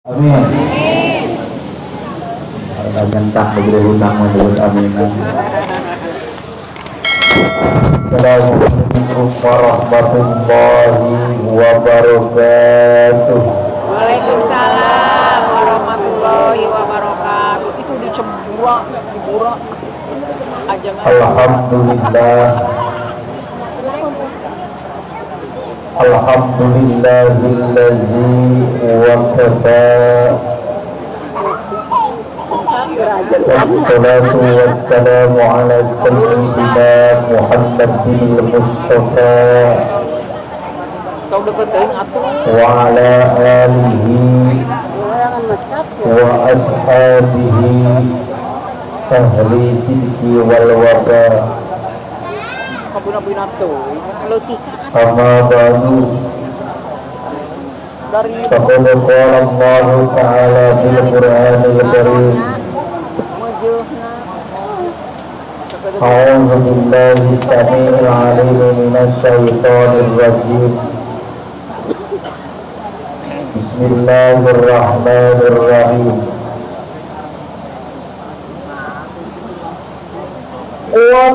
Amin. Kalau nyentak begitu hutang menurut aminan. Assalamualaikum warahmatullahi wabarakatuh. Waalaikumsalam warahmatullahi wabarakatuh. Itu dicembura, dibura aja. Alhamdulillah. Alhamdulillahillazi wakafa. Wassalatu wassalamu ala sayyidina Muhammadin Mustafa wa ala alihi wa ashabihi ahli sidqi wal wafa. Amma ba'du. Faqad qala Allah ta'ala fil Qur'anil Karim. A'udzu billahi as-sami'il 'alim minasy syaithanir rajim. Bismillahirrahmanirrahim. Wa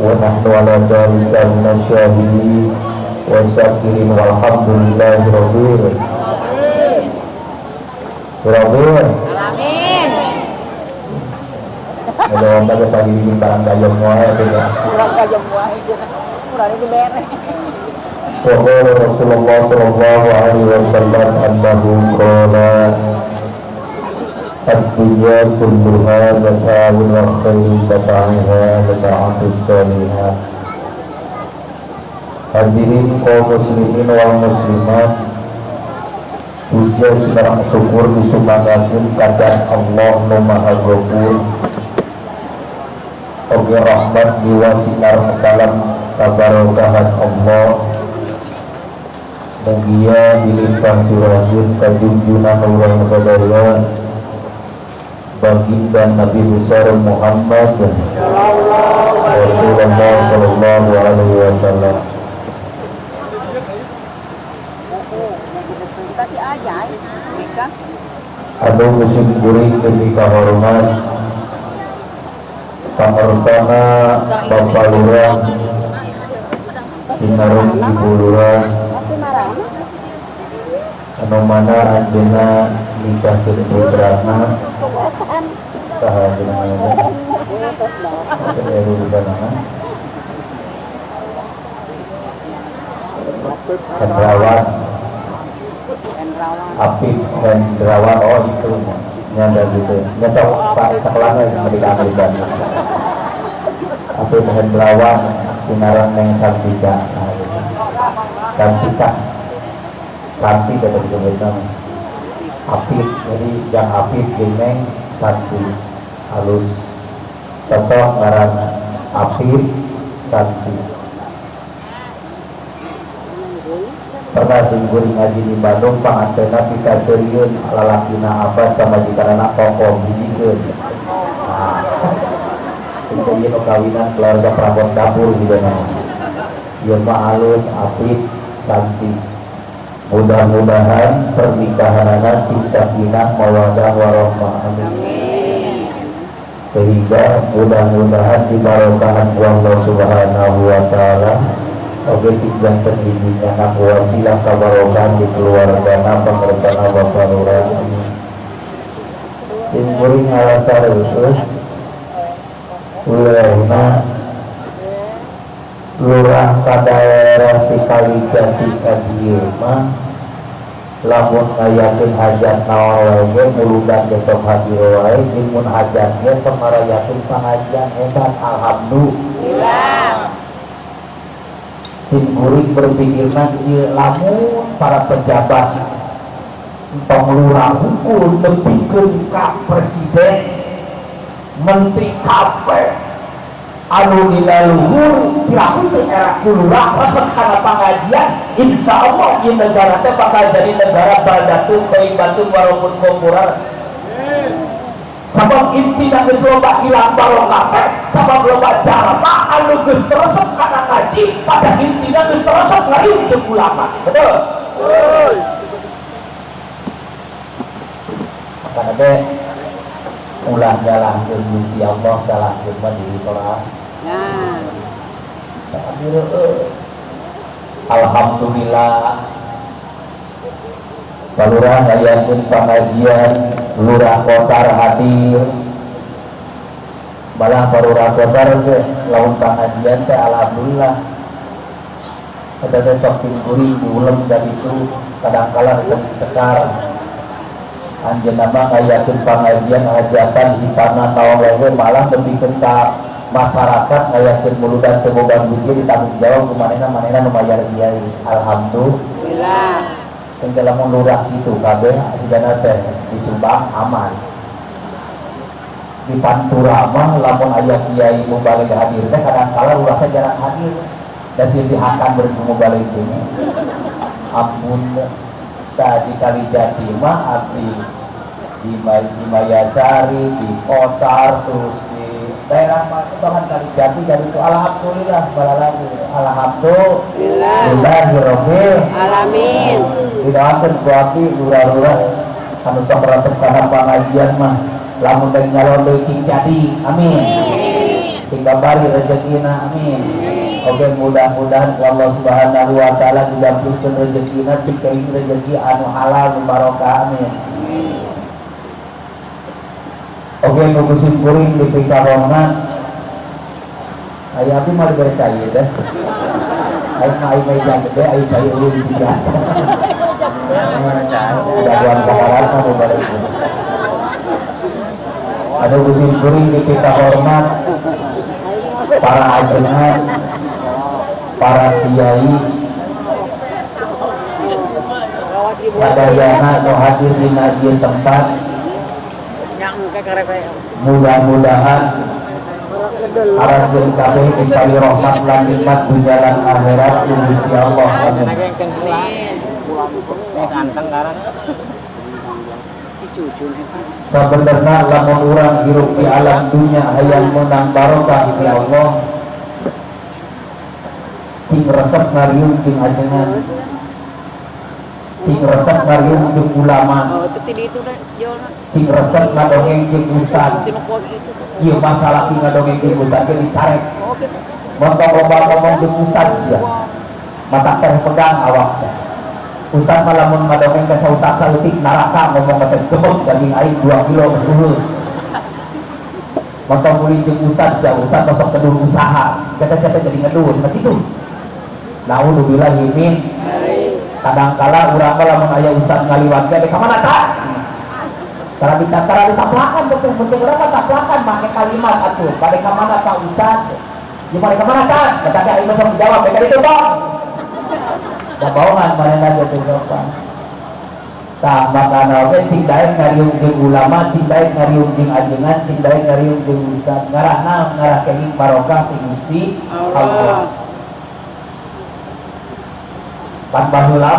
wa nahnu ala dzalika minasyahidin wa syakirin walhamdulillahi rabbil alamin. Ada orang pada pagi ini barang gayam wae itu ya. Barang gayam wae itu. Urang itu beres. Wa qala Rasulullah sallallahu alaihi wasallam annahu qala ad-dunya kulluha mata'un wa khairu mata'uha mata'atus salihah. Hadirin kaum muslimin wal muslimat, puja sareng syukur disumbangakeun ka Allah nu Maha Ghafur. Oge rahmat diwasinar salam kabarokahan Allah. Mugia dilimpah curahkeun ka junjungan Allah sadaya baginda Nabi besar Muhammad Rasulullah sallallahu alaihi wasallam. Adu musim kuring demi kahormat pamarsana Bapak Lurah Sinarung Ibu Lurah anu mana anjeunna nikahkeun putrana saha jenengan Hendrawan Apip Hendrawan, oh itu nyanda gitu nyasa Pak Caklana Amerika Apip Hendrawan Sinarang Neng Santika Santi kata disebutkan Apip, jadi yang Apip Neng Santi halus cocok ngaran Apip Santi. Pernah singgung ngaji di Bandung pangantena pika serieun lalakina Abbas ka majikanana Kokom hijikeun. Nah, sing ieu nu kawinan keluarga perabot dapur juga nama. Ieu mah halus Apip Santi. Mudah-mudahan pernikahanana cing sakinah mawaddah warahmah. Amin. Sehingga mudah-mudahan dibarokahan Allah Subhanahu wa taala. Oke cik jantan bibinya nak wasilah kabarokan di keluargana pengersana Bapak Lurah. Sing kuring alasar terus ulehna lurah ka daerah di Kalijati ka dieu mah lamun ngayakeun hajat naon wae muludan besok hadir wae mun hajatnya samarayakeun pangajian hebat alhamdulillah. Simkuring berpikirna ieu lamun para pejabat entong lurah hukum nepikeun ka presiden menteri kabeh anu dina luhur pirahu teh era kulurah resep kana pangajian insyaallah ieu negara teh bakal jadi negara baldatun thayyibatun walaupun komuras. Sabab intina geus loba ilang barokah teh sabab loba jalma anu geus teresep kana ngaji pada intina geus teresep ngariung jeung ulama. Betul? Betul. Maka ada ulah jalankeun Gusti Allah salahkeun mah diri sorangan. Nah. Alhamdulillah Palurah ngayakeun pengajian Lurah Kosar hadir. Malah Palurah Kosar teh lamun pengajian teh alhamdulillah. Ada teh sok simkuring diulem dari itu kadang-kala sekar. Anjeunna mah ngayakeun pengajian hajatan hitana naon lewe malah depikeun ka masyarakat ngayakeun muludan teu boga duit ditanggung jawab ku manehna nu mayar biaya. Alhamdulillah. Teu lamun lurah kitu kabeh hidana teh di Subang aman. Di Pantura mah lamun aya kiai mubalik hadir teh kadang-kala lurah teh jarang hadir. Da sieun dihakan beureum mubalik teh. Ampun tadi kali Jati mah abdi di Mayasari, di Kosar, terus di daerah Pakutongan kali Jati dari itu alhamdulillah balalagu alhamdulillahirabbil alamin. Didoakeun ku abdi lurah-lurah anu sok resep kana pangajian mah lamun teh nyalon deui cing jadi amin. Cing bari rezekina amin. Oke, mudah-mudahan Allah Subhanahu wa taala didampingkeun rezekina cing teuing rezeki anu halal barokah amin. Oke, nuku simkuring di pikarongan aya abdi mah dibere cai teh. Aya mah aya meja gede, aya cai ulun di tiga. Daguan kakaran mah dibere itu. Ada nuku simkuring di pikarongan para ajengan, para kiai, sadayana nu hadir dina ieu tempat. Mudah-mudahan aras jeung kabeh dipari rahmat lan nikmat dunya lan akhirat ku Gusti Allah. Amin. Sabenerna lamun urang hirup di alam dunya hayang menang barokah di Allah cing resep ngariung cing ajengan cing resep ngariung jeung ulama cing resep ngadongeng jeung ustad ieu masalah ki ngadongeng jeung ustad ge dicarek montong loba ngomong jeung ustad sia mata teh pegang awak teh ustad mah lamun ngadongeng ka sautak sautik neraka ngomong teh gebeg daging aing 2 kilo heueuh montong muli jeung ustad sia ustad masuk kedul usaha kata siapa jadi ngedul nah kitu naudzubillah min kadangkala urang mah lamun aya ustad ngaliwatkeun ka mana tah tara ditaplakan tuh muncul urang mah taplakan make kalimat atuh bade ka mana Pak Ustad ieu bade ka mana tah kata aing mah sok jawab bade ditu Bang da baongan manehna teh sopan tah makana oge cing daek ngariung jeung ulama cing daek ngariung jeung ajengan cing daek ngariung jeung ustad ngarahna ngarah kenging barokah ti Gusti Allah. Pan baheula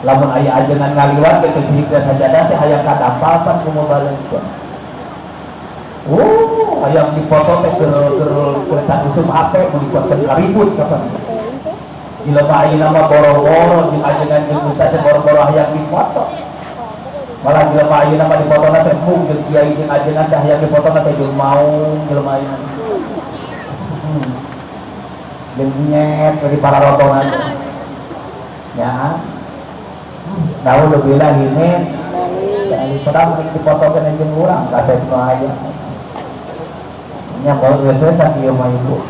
lamun aya ajengan ngaliwat kitu sihikeun sajadah teh hayang kadamparpan kumaha baleungkeun. Hayang dipoto teh keur can usum HP mun dipotkeun karibut kapan. Jelema ayeuna mah boro-boro jeung ajengan jeung ustad teh boro-boro hayang dipoto. Malah jelema ayeuna mah dipotona teh mung jeung kiai jeung ajengan teh hayang dipotona teh jeung maung jelema ayeuna. Jeung nyet di para rotongan. Ya, naudzubillah min dari perang dipotokeun jeung urang kasep nu aya nya bae geus sakieu mah ibu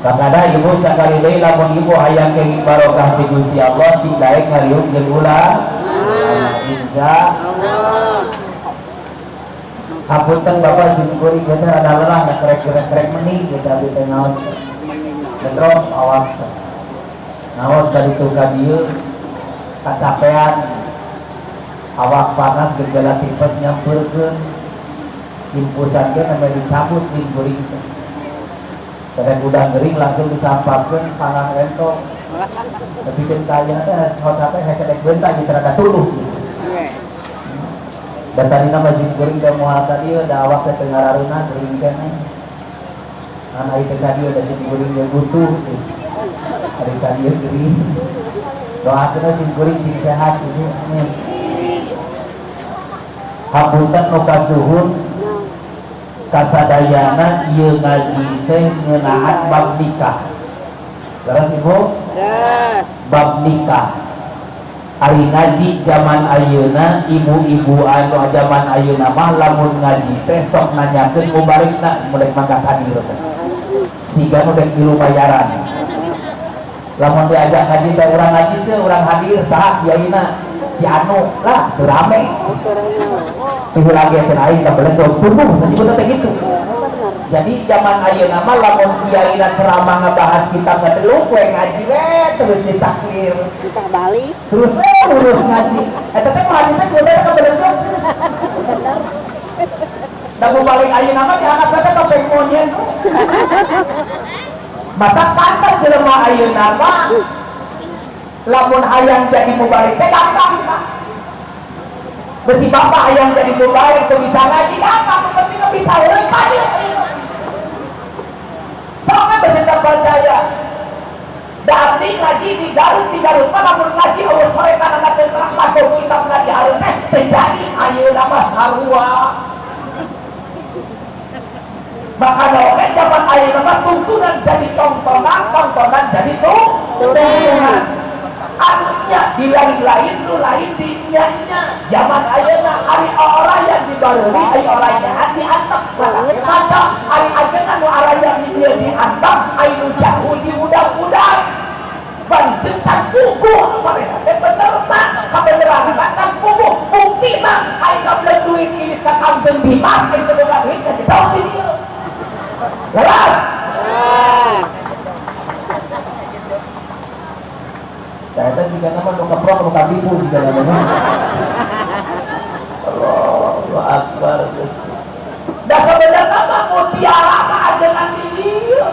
kakada ibu sakali deui lamun ibu hayang kenging barokah ti Gusti Allah cing daek ngariung jeung ulah insya Allah Hapunten Bapak simkuring kita adalah nak kerek meni kita di tengah Gendro awak naos kali itu kadieu kacapean awak panas gejala tipes nyampurkeun impusan ge namanya dicabut simkuring kada udah ngering langsung disampakeun pangang rento tapi kan kaya teh hot teh hese dek beunta di terada tuluh dan tadi nama simkuring da moal tadi da awak teh teu ngarareuna gering keneh anak itu tadi ada simkuring yang butuh hari tadi gering doakeun simkuring cing sehat ini amin hapunten nu kasuhun kasadayana ieu ngaji teh ngeunaan bab nikah leres ibu bab nikah ari ngaji zaman ayeuna ibu-ibu anu zaman ayeuna mah lamun ngaji teh sok nanyakeun mubalikna mulai mangkat hadir teh siga nu dek milu bayaran lamun diajak ngaji teh urang ngaji teh urang hadir saha kiaina si anu lah teu rame teu lagi teh aing kabeh teh tubuh sajieu teh gitu jadi zaman ayeuna mah lamun kiaina ceramah ngebahas kitab telu kue ngaji we terus ditaklir kita balik terus urus ngaji eta teh mah teh kudu kabeh jok da balik ayeuna mah dianggap teh topeng monyet mata pantas jelema ayeuna mah lamun hayang jadi mubalik teh gampang Pak besi bapak hayang jadi mubalik teu bisa ngaji gampang penting bisa euy payeuh soalnya bisa percaya dari ngaji di Garut mah lamun ngaji Allah coretan anak terang pakai kitab ngaji harus teh terjadi ayeuna mah sarua maka oke zaman ayeuna mah tuntunan jadi tontonan jadi tuntunan artinya di lain nu lain di nya zaman ayeuna ari orang yang dibareuri ari orang yang diantep saja ari ajeuna nu araya di dieu diantep ari nu jauh di udang-udang bari can puguh marena teh bener mah kabeneran can puguh buktina ari kabel duit ini ka Kanjeng Dimas ke boga duit ka didaun di dieu lelas Kata jika nama nu keprok nu kabibu jika namanya. Allahu Akbar. Da sebenarnya mah mutiara mah ajengan di dieu.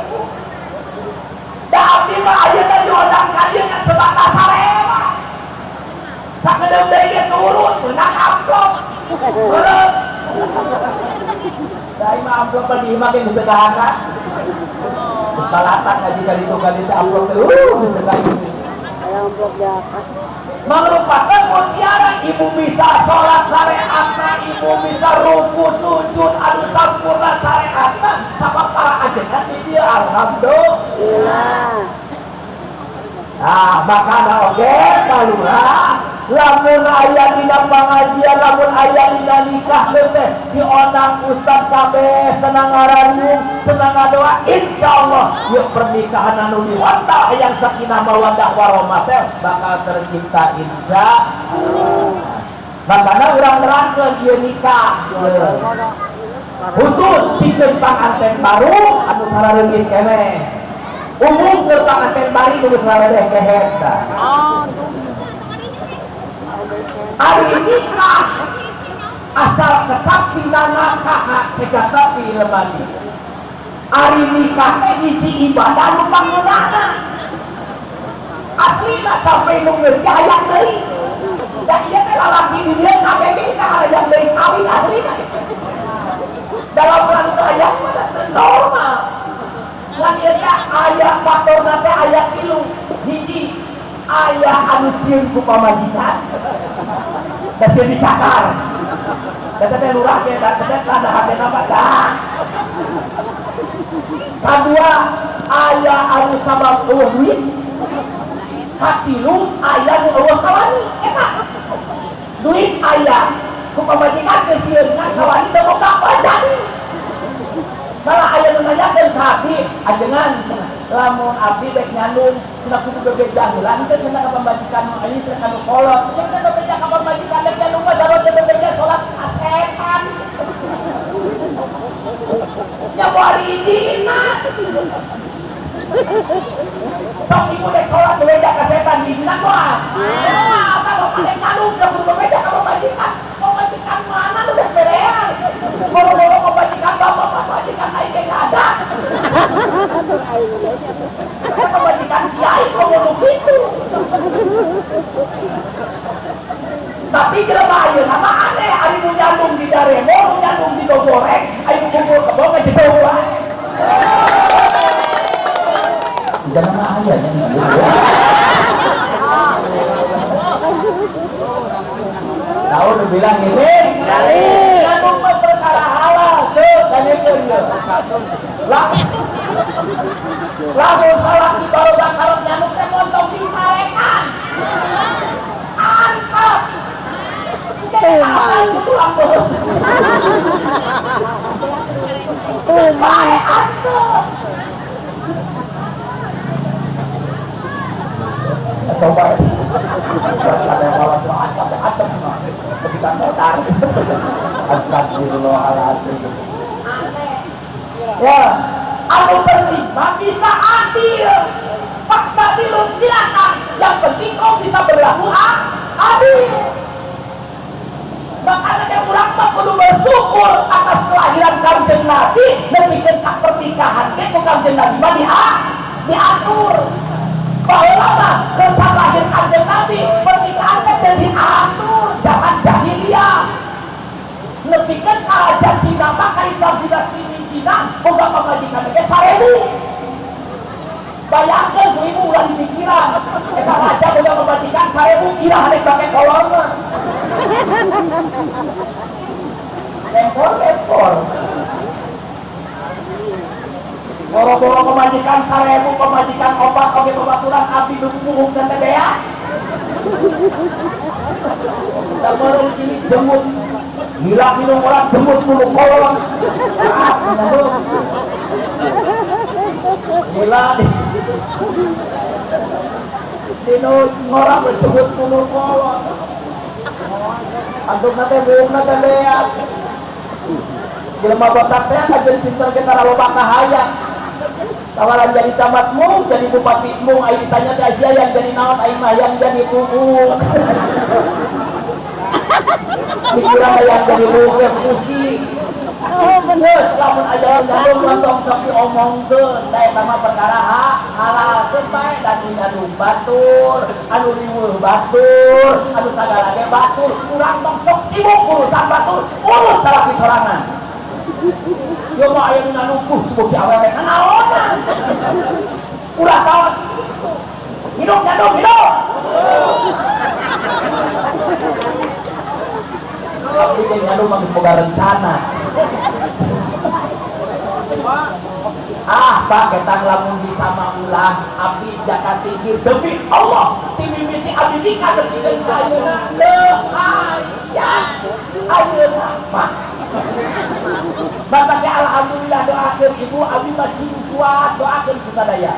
Da abdi mah ayeuna diodang ka dieu ngan sebatas sarewa. Sakedeu deui ge turun meunang amplop. Beureuh. Da imah amplop mah di imah ge geus teu kahakan. Geus kalatan ngaji kali itu amplop teh geus teu kahakan. Merupakan mutiara ibu bisa sholat syariatna ibu bisa ruku sujud anu sampurna syariatna sama para ajengan di dia alhamdulillah makanya oke kalura lamun aya dina pangajian lamun aya dina nikah teh dionang ustad kabeh senang ngarareun senang ngadoa insyaallah yeuh pernikahan anu diwantal hayang sakinah mawaddah warahmah teh bakal tercipta insyaallah makana urang nerangkeun ieu nikah khusus pikeun panganten baru anu sarareungit keneh umum ke panganten bari nu geus saledeh kehet hari nikah asal kecap tina nakah segata pi lemari hari nikah teh hiji ibadah nu pangeunana aslina sampai nu geus hayang deui da ieu teh lalaki di dieu kabeh ge teh hayang deui kawin aslina dalam rangka hayang mah normal ngan ieu teh aya faktorna teh aya 3 hiji aya anu sieun ku pamajikan da sieun dicakar da teh lurah ge da teh ada hatena mah dah kadua aya anu sabab eueuh duit katilu aya nu eueuh kawani eta duit aya ku pamajikan ge sieun ngan kawani teu boga jadi salah aya nu nanyakeun ka abdi ajengan lamun abdi bek nyandung cenah kudu bebek jangeulan teh cenah ka pambajikan nu ieu cenah anu kolot cenah bebek ka pambajikan bek nyandung mah sarua teh bebek salat kasetan nya bari hijina sok ibu dek sholat bebeja ke setan hijina mah atau bapak dek kadung sebelum bebeja ke pemajikan mana lu dek berean boro-boro pemajikan bapak pemajikan aing gak ada pemajikan kiai kok ngomong gitu tapi jelema ayeuna mah aneh ari nu nyandung di Daremo nu nyandung di Dogorek ayo kumpul kebo ngejebol wae jangan mah aya nya tahu nu bilang ini nyandung mah perkara halal ceuk kanyeun ye lamun salaki baru karep nyandung teh montong dicarekan antep tulang coba ada malam adem ketika motor astagfirullahaladzim ya anu penting bisa adil fakta dilun silakan yang penting kau bisa berlaku adil makanya yang urang mah kudu bersyukur atas kelahiran Kanjeng Nabi nepikeun ka pernikahan ge ku Kanjeng Nabi mah diatur baheula mah kecan lahir Kanjeng Nabi pernikahan teh teu diatur zaman jahiliyah nepikeun ka raja Cina mah kaisar dinasti Ming Cina boga pamajikan ge 1000 bayangkeun ku ibu ulah dipikiran eta raja boga pamajikan 1000 irah rek bake kolorna lempor boro-boro pemajikan 1000 pemajikan obat oge babaturan abdi dukuhung dan tebea da meureuh sini jemut gila minum orang jemut bulu kolon gila dino ngorang berjemut bulu kolon antuk nate buuk nate beak jelema botak teh ajeun pinter kita loba kahayang tawaran jadi camatmu jadi bupatimu aing ditanya teh sia yang jadi naon aing mah yang jadi buuk pikiran yang jadi buuk teh pusing geus lamun aya ngandung lontong sok diomongkeun da eta mah perkara halalkeun bae da nyandung batur anu riweuh batur anu sagala ge batur urang mah sok sibuk urusan batur urus salaki sorangan yo mah aya nu nangkuh sibuk awewe naonan ulah taos kitu hidup nyandung hidup tapi dia nyandung mah geus boga rencana Pak ketang lamun bisa maulah abdi jaka tinggi demi Allah timimiti abdi nikah demi ayeuna ayat ayeuna mah bapak alhamdulillah doakeun ibu abdi mah cing kuat doakeun ku sadaya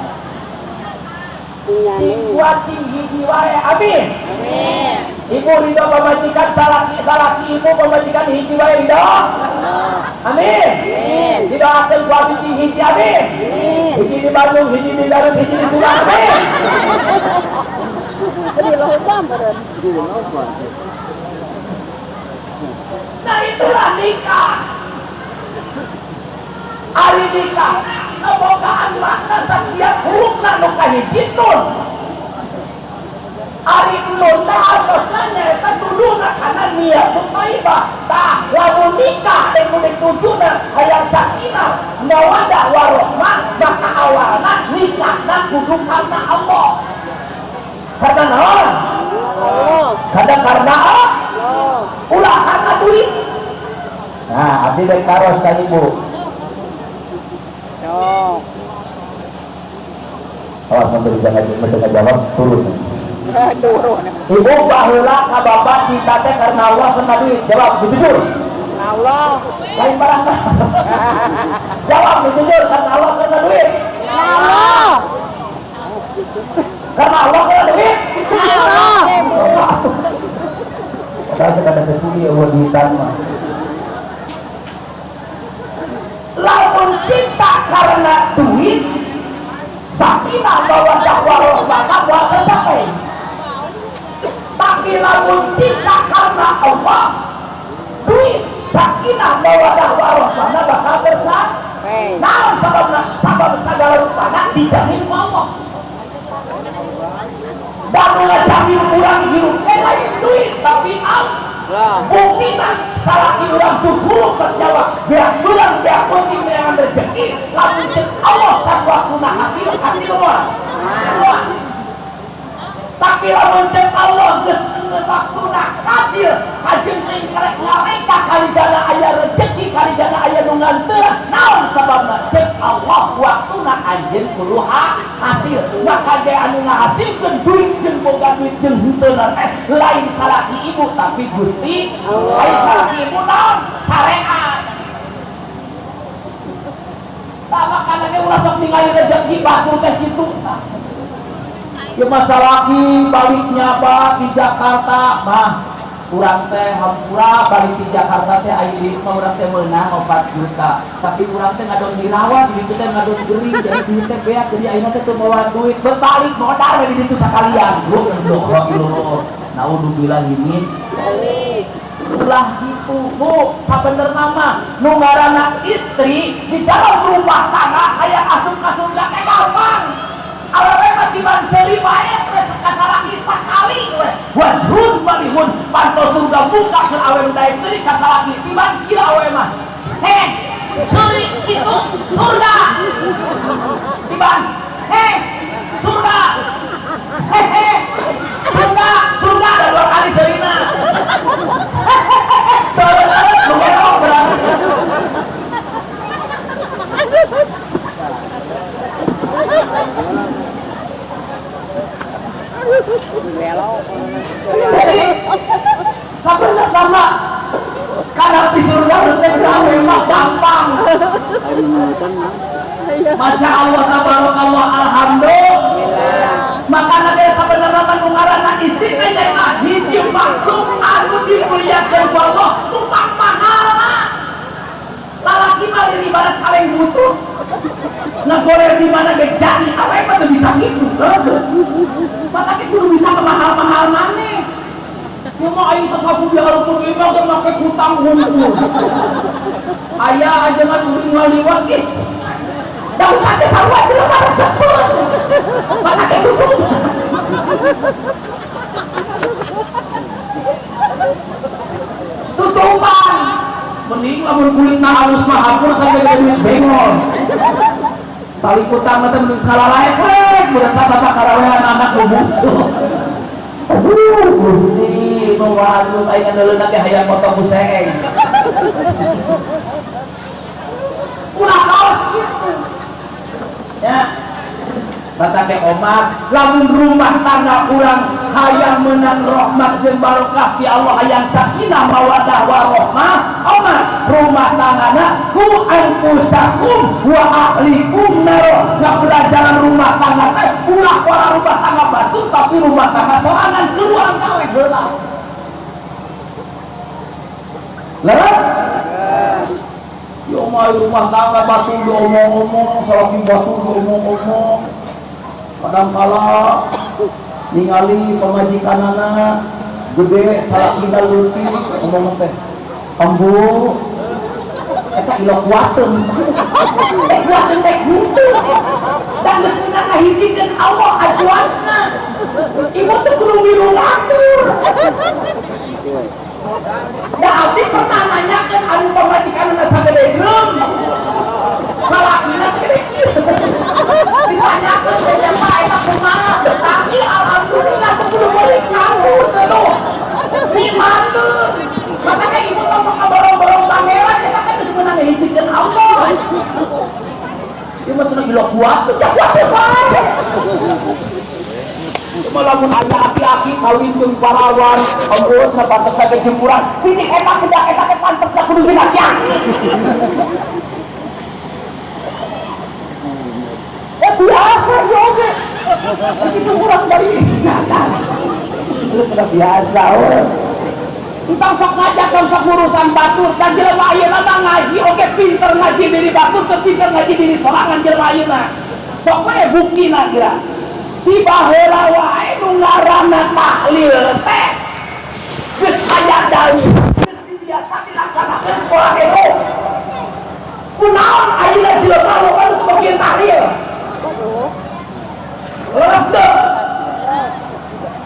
cing kuat cing hiji wae amin amin ibu ridho pamajikan salaki ibu pamajikan hiji wae ridho amin amin didoakeun ku abdi cing hiji amin hiji di Bandung hiji di Garut hiji di Sula amin jadi loba beureun nah itulah nikah ari nikah bogaan makna setiap hurufna nu kahiji nun ari nun teh artosna nyaeta tuduna kana niat thayyibah tah lamun nikah teh kudu tujuna hayang sakinah mawaddah warahmah maka awalna nikahna kudu karna Allah karna naon kadang karna Allah ulah karna duit nah abdi baik karos ka ibu awas memberi jangan jawab turun ibu baheula ka bapak cinta teh karena Allah sama duit jawab jujur Allah lain barang jawab jujur karena Allah karena duit Allah karena Allah karena duit Allah kalau kita ada kesuli awal duitan mah lalu sakinah mawaddah warahmah bakal tercapai. Tapi lamun cinta karena Allah, duit sakinah mawaddah warahmah bakal tercapai. Nah, sabab segala rupana dijamin ku Allah. Dan mengajamin kurang hidup lain duit tapi buktikan salah orang tuh buruk terjawab biar kurang biar penting dengan rezeki lalu cek Allah can waktu hasil tapi lamun cek Allah geus waktu hasil hajeng teh karek ngareka kali dana aya rezeki kali dana aya nu nganteuran naon sababna cek Allah waktuna anjeun kudu hasil maka ge anu ngahasilkeun duit jeung boga duit jeung henteunan lain salaki ibu tapi Gusti lain salaki ibu naon syariat. Tah makana ge ulah sok ningali rezeki batur teh kitu ya masalah baliknya Pak di Jakarta mah kurang teh hampura balik di Jakarta teh aya duit mah urang teh meunang 4 juta tapi urang teh ngadon dirawat di ditu teh ngadon gering jadi duit teh beak jadi ayeuna teh teu bawa duit berbalik modal di ditu sakalian bro naudzubillah min ulah gitu Bu sabenerna mah nu ngaranna istri di dalam rumah tangga aya asup-asup teh gampang. Awewe mah tiban seuri bae teh kasalaki sakali we. Wajhun malihun pantos surga buka ke awewe daek seuri kasalaki tiban kieu awewe mah. Seuri itu surga. Tiban surga. Surga ada 2 kali seurina. Terus lu kenapa berarti? Jadi sebenarnya mah karena di surga teh gawe mah gampang. Masya Allah tabarakallah alhamdulillah. Makana ge sebenarnya mah nu ngaranna istri teh hiji makhluk anu dimuliakeun ku Allah nu pahalana. Lalaki mah ibarat kaleng butut. Ngegoler di mana ge jadi awewe mah teu bisa gitu. Mata ke kudu bisa kemahal-mahal maneh. Ya mah aya sasabu dia hareupeun ieu teh make hutang hungkul. Aya ajengan kudu ngaliwat ge. Da usah teh sarua jelema resepkeun. Mata ke kudu. Tutupan. Mending lamun kulitna halus mah hapur sampai duit bengol. Tali utang mah teh mending salalaek we, budak bapak karawean anak bubungsu. Aduh, Gusti, nu waduh aya ngeuleuh teh hayang foto ku seeng. Ulah kaos kitu. Ya. Kata ke Omar, lamun rumah tangga urang hayang menang rahmat jeung barokah ti Allah hayang sakinah mawaddah warahmah. Omar, rumah tanggana ku anfusakum wa ahlikum nar. Ngapelajaran rumah tangga teh ulah wala rumah tangga batu tapi rumah tangga sorangan keluar gawe heula. Leres? Yo mah rumah tangga batu diomong-omong, salaki batu diomong-omong. Kadangkala ningali pamajikanana gede salakina leutik ngomong teh ambu eta ilo kuateun kuateun teh gitu dan geus meunang ngahijikeun Allah ajuanna ibu teh kudu milu ngatur da abdi pernah nanyakeun anu pamajikanana sagede drum salakina sagede kieu ditanyakeun teh Pak eta kumaha tapi alhamdulillah teh kudu balik kasur atuh dimanteun makanya ibu tosok kaborong-borong pangeran eta teh geus meunang ngahijikeun Allah ieu mah cenah gila kuat teh kuat teh bae lamun aya aki-aki kawin jeung parawan embus sapantes teh jemuran sini eta budak eta teh pantes da kudu jeung aki-aki biasa yoge begitu kurang dari itu sudah biasa kita sok ngajakan sok urusan batur dan jelema ayeuna mah ngaji oke pinter ngaji diri batur teu pinter ngaji diri sorangan jelema ayeuna sok we buktina kira tiba heula wae nu ngaranna tahlil teh geus aya dalil geus biasa dilaksanakeun pola hero kunaon ayeuna jelema nu kan teu bagian tahlil leres deh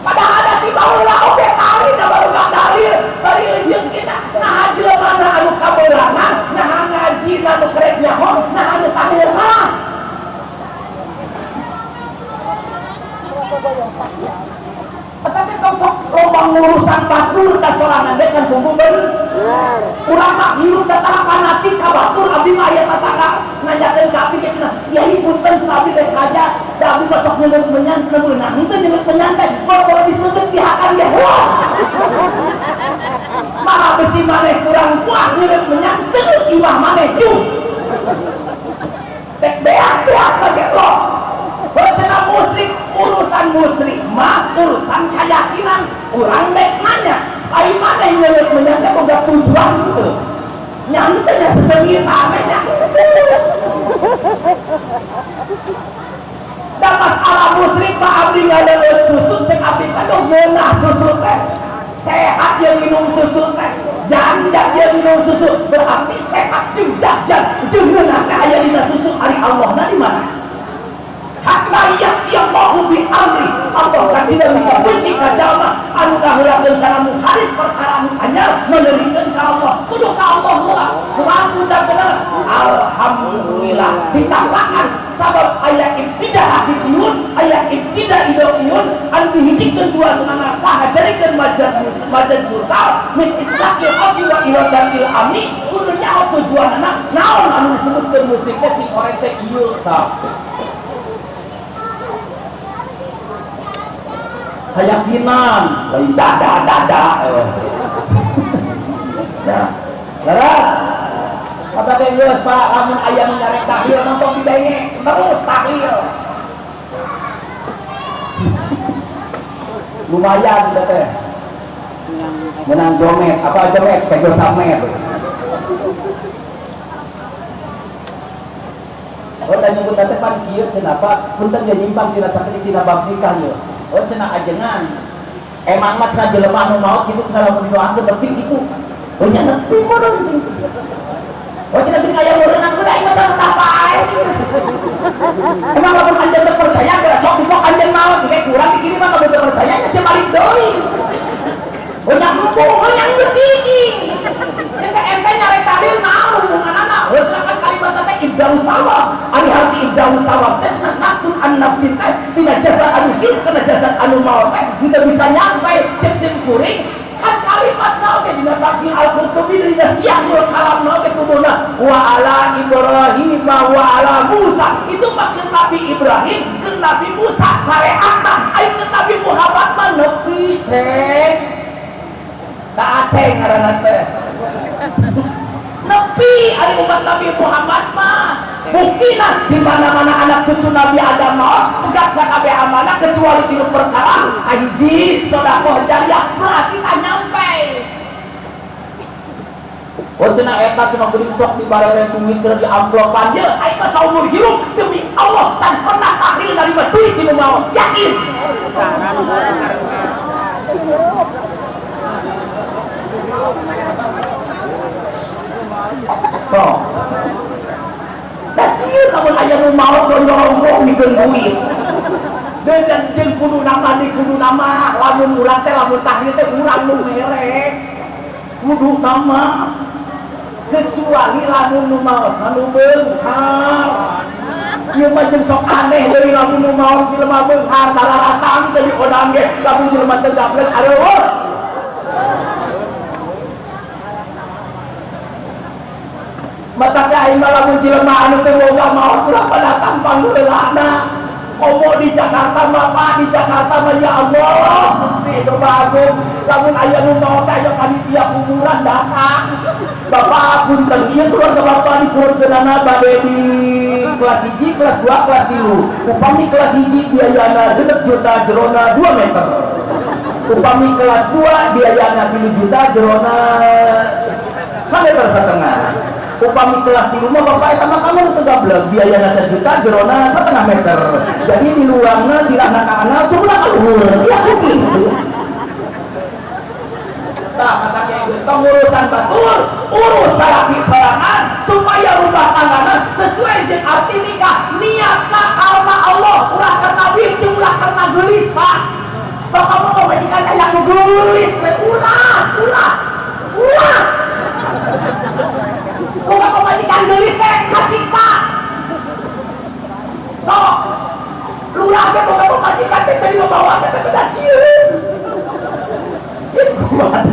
padahal ada tiba heula oge tahlil da baru dalil bari leunjeun kita nah jelema anu kaberangan nah ngaji anu kerek nyaho nah anu tahlil salah. Tetapi kalau sok lobang urusan batur ka sorangan teh can kumpul bener. Urang mah hirup datang fanatik ka batur abdi mah aya tatangga ngajakeun ka abdi cenah kiai punten cenah abdi rek haja da abdi mah sok nyeungeut menyan cenah beunang henteu nyeungeut menyan teh boro-boro diseukeut pihakan ge huas. Mah besi maneh kurang puas nyeungeut menyan seukeut imah maneh cung. Tek beak-beak ge los. Cenah musyrik urusan musyrik mah urusan keyakinan urang dek nanya ai maneh nyeungeut menyan teh boga tujuan teu nyante nya seseungitan teh nya da masalah musyrik mah abdi ngaleut susu cek abdi teh geunah susu teh sehat jeung minum susu teh jangan jeung minum susu berarti sehat jeung jajan jeung geunah teh aya dina susu ari Allahna di mana hatta yang mau diamri Allah kan tidak minta benci ka jalma anu ngaheulakeun kana mu haris perkara anu anyar menerikeun ka Allah kudu ka Allah heula kumaha ucapkeun alhamdulillah ditambahkan sabab aya ibtidah ditiun aya ibtidah idoiun anu dihijikeun dua semangat saha jarikeun majad mursal min itlaqil haqi wa iradatil amni kudu nyaho tujuanna naon anu disebutkeun musyrik teh sing orek teh ieu tah keyakinan lain dada ya leres kata teh geus Pak lamun aya nu nyarek tahlil nonton dibenge terus tahlil lumayan teh menang jomet apa jomet pego samet tanya nyebut teh pan kieu cenah Pak punten dia nyimpang tina sakedik tina bab nikah ieu cenah ajengan emang mah cenah jelema anu maot kitu cenah lamun didoakeun tapi kitu nya nepi meureun cenah geuning aya meureunna kudu aing mah tah pae emang lamun anjeun teu percaya geus sok anjeun maot ge kurang dikirim mah kabeh percaya nya sia balik deui nya empuk nya geus hiji eta ente nyarek tahlil naon hubunganna cenah kan kalimat teh ibdaus sawab ari hati ibdaus sawab teh cenah nafsu an nafsin teh tina jasad anu hidup kana jasad anu maot teh henteu bisa nyampe cek sim kuring kan kalimat naon ge dina tafsir Al-Qurtubi dina syiahul kalam naon ge tuduhna wa ala Ibrahim wa ala Musa itu maksud Nabi Ibrahim ke Nabi Musa syariatna ai ke Nabi Muhammad mah nepi cek da aceng ngaranna teh nepi ari umat Nabi Muhammad mah buktina di mana-mana anak cucu Nabi Adam mah enggak sakabeh amanah kecuali tilu perkara kahiji sedekah jariyah berarti tak nyampe cenah eta cuma geuning sok dibarere duit cenah di amplopan ye aing mah saumur hirup demi Allah can pernah tahlil narima duit di mau yakin toh dasieun lamun aya nu maot gondrong ngikeun duit dengan jeung kudu nama lamun urang teh lamun tahlil teh urang nu merek kudu nama kecuali lamun nu maot anu beunghar ieu mah jeung sok aneh deui lamun nu maot jelema beunghar dalaratang teh diodang ge lamun jelema teu gapleun areueur mata kain malah jelema anu teu boga maot urang pendatang panggeulana komo di Jakarta Bapak di Jakarta mah ya Allah Gusti domba agung lamun aya nu maot aya panitia kuburan datang Bapak punten ieu keluarga Bapak dikureunana bade di kelas 1 kelas 2 kelas 3 upami kelas 1 biayana 6 juta jerona 2 meter upami kelas 2 biayana 3 juta jerona 1,5 meter upami kelas di rumah bapak sama kamu itu gablek biayanya 1 juta jerona 1,5 meter jadi di luarnya silahkan ke anak sebelah keluar ya gitu. Nah kata Kiai Gusto urusan batur urus salaki sorangan supaya rumah tanggana sesuai dengan arti nikah niatna karena Allah ulah karena wirju ulah karena gelis pak bapak mau majikan yang gelis ulah bukan pemajikan gelis teh kasiksa so lurah teh bukan pemajikan teh tadi membawa teh beda sieun kuat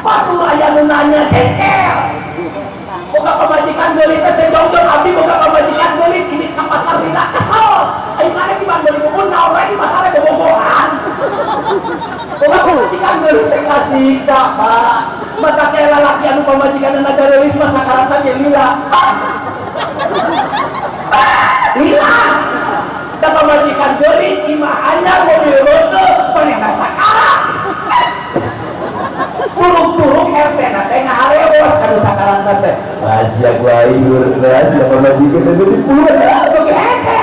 batur aya nu nanya cengkel bukan pemajikan gelis teh jongjong abdi bukan pemajikan gelis ini ka pasar lila kesel ai mana di beli bubun naon di pasar bobogohan bukan pemajikan gelis teh kasiksa pak mata kayak lalaki anu pemajikan anak gelis mah sakarata ge lila lila da pemajikan gelis imah anyar mobil rote panena sakara turuk-turuk RT na teh ngahareos kanu sakarata teh Masya gua iur kan ya pemajikan itu di pulau oke hese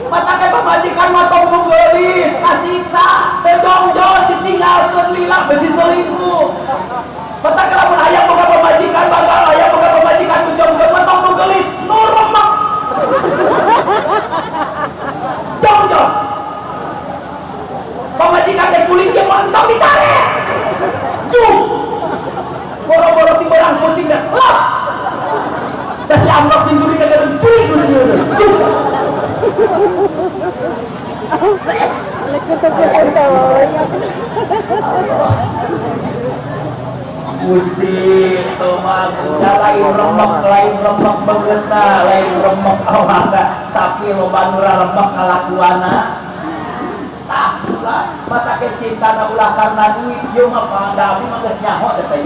mata kayak pemajikan motong gelis kasiksa tejong-jong ditinggalkeun lila besi selingkuh mata kayak lamun aya boga pemajikan bakal aya boga pemajikan nu jongjong motong gelis nu remek jongjong pemajikan teh kulit ge montong dicare jung boro-boro ti barang putih teh los da si amplop tinjuri kagak mencuri ku sieun jung Gusti Toma lain remek banget lain remek awaka tapi loba nu remek kalakuana tak pula mata ke cintana ulah karena duit jeung mah pangda abdi mah geus nyaho teh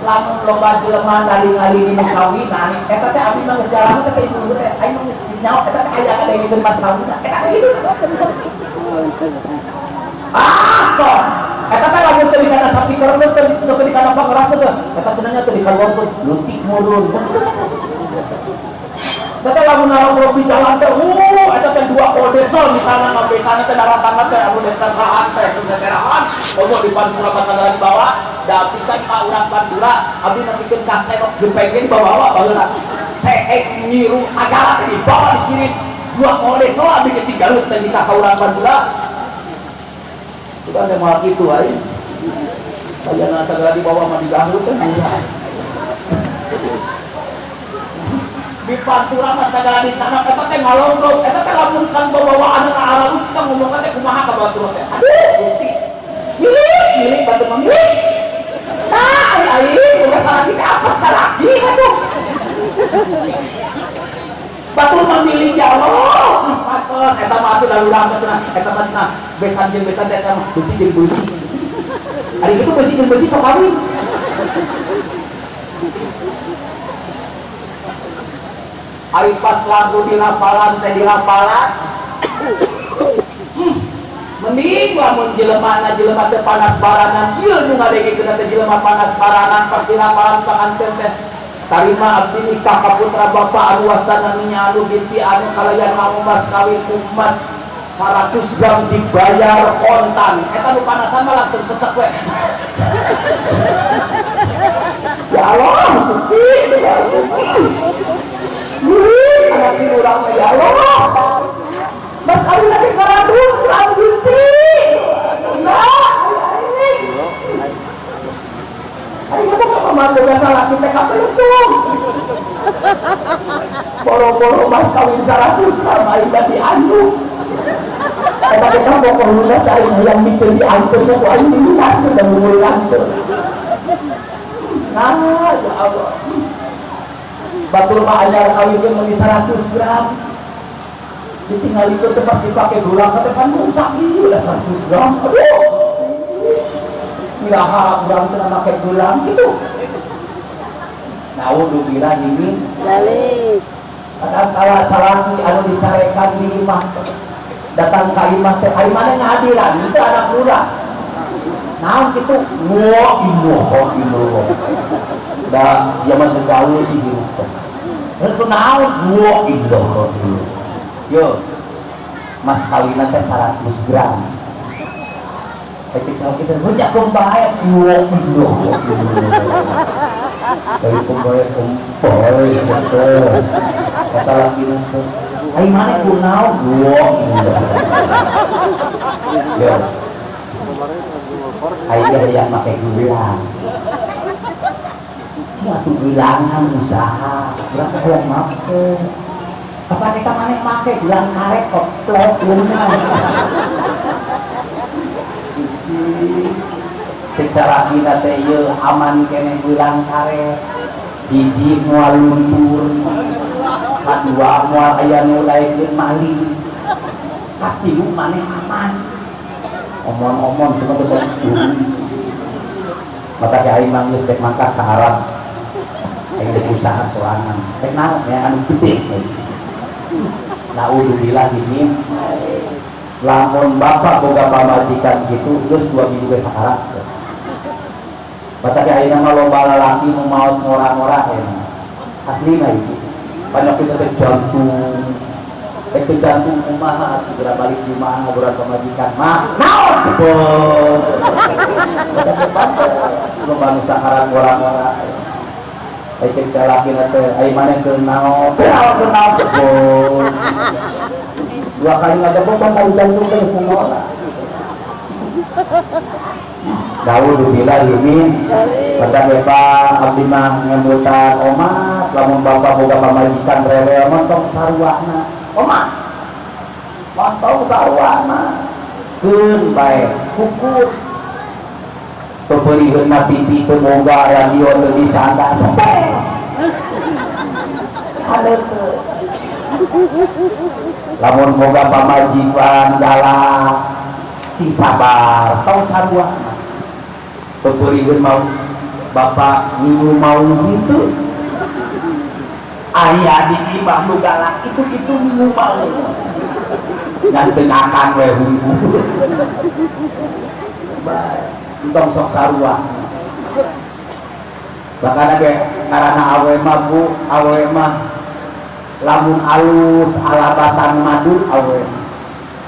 lamun loba jelema ngaling-aling nu kawinan eta teh abdi mah geus jalan teh ibu teh aya nu geus nyaho eta teh aya ada yang mas kawin eta kitu son eta teh lamun teu dikana sapikeun teu dikana pangeras teh eta cenanya teu dikaluarkeun leutik murun eta lamun ngarong di jalan teh eta teh 2 kodesol misalna ngabesana teh daratana teh anu desa sahan teh seserahan omong di Pantura pasagara di bawah da abdi kan ka urang Pantura abdi nepikeun ka senok gepeng di bawah baheula seek nyiru sagala teh di bawah dikirim 2 kodesol abdi ge 3 lut teh di ka urang Pantura bukan teh moal kitu ai bajana sagala di bawah mah diganggu teh di Pantura mah sagala dicanak eta teh ngalongkrong eta teh lamun can bawaan ka aralus kita ngomong teh kumaha ka batur teh aduh Gusti milik batur mah milik ai boga salaki teh apa salaki atuh batur mah milik ya Allah patos eta mah atuh dalulang cenah eta mah cenah besan jeung besan teh sama besi jeung besi ari kitu besi jeung besi sok kawin hari pas lagu di lapalan teh di lapalan mending lamun jelema teh panas baranan ieu nu ngadegikeun teh jelema panas baranan pas di lapalan panganten teh tarima abdi nikah ka putra bapa anu wastana nya anu binti anu kalayan mau mas kawin emas 100 gram dibayar kontan eta nu panasan mah langsung sesek we ya Allah Gusti anak si urang ya Allah mas kawin lagi 100 gram Gusti nah ayo kok pamane salah kita kapel cung boro-boro mas kawin 100 gram ayo di anduk eta kita pokok lunas yang micen di angkut kok ayo dilunas udah mulai angkut nah ya Allah batur mah anyar kawin meuli 100 gram ditinggal itu pas dipakai gulang teh kan sakit udah 100 gram aduh kiraha urang cenah make gulang gitu naudzubillah ini balik kadang kala salaki anu dicarekan di imah datang ka imah teh ai mana ngadiran itu anak lurah naon gitu illallah da zaman tegawe sih hirup itu naon illallah yo mas kawinan teh 100 gram cek sama kita rujak kumbae illallah dari kumbae masalah kinan teh ai mana ku naon yo ayah yang pakai gelang suatu gelangan usaha berapa yang make apa kita mana make gelang karet kok plot lungan cek salahina teh ieu aman kene gelang karet hiji moal luntur kadua moal aya nu lain maling katilu maneh aman omon-omon semua tetap mata ke aing manggeus tek mangkat ke Arab aing usaha sorangan tek naon ya anu gede naudzubillah ini lamun bapak boga pamajikan gitu geus 2 minggu ge sakarang mata ke aing mah loba lalaki nu maot ngora-ngora ya aslina itu banyak kita teh jantung itu jantung kumaha segera balik di mana ngobrol pemajikan mah naon tepung sebelum manusia karang orang-orang cek salaki teh ai maneh keur naon tepung 2 kali ngadepok kali jantung teh semua Naudzubillah ini kata Bapak abdi mah ngambutan omat lamun bapak boga pamajikan rewel montong sarwana omat montong sarwana keun bae kukur peupeurieun na TV teu boga radio teu disangga sepeh ada teu lamun boga pamajikan galak sing sabar tong sarwana peupeurieun mau bapak minum mau gitu ayah di imah nu galak itu minum mau nganteun akan we hunggu entong sok sarua bakana ge karana awe mah bu awe mah lamun alus alabatan madu awe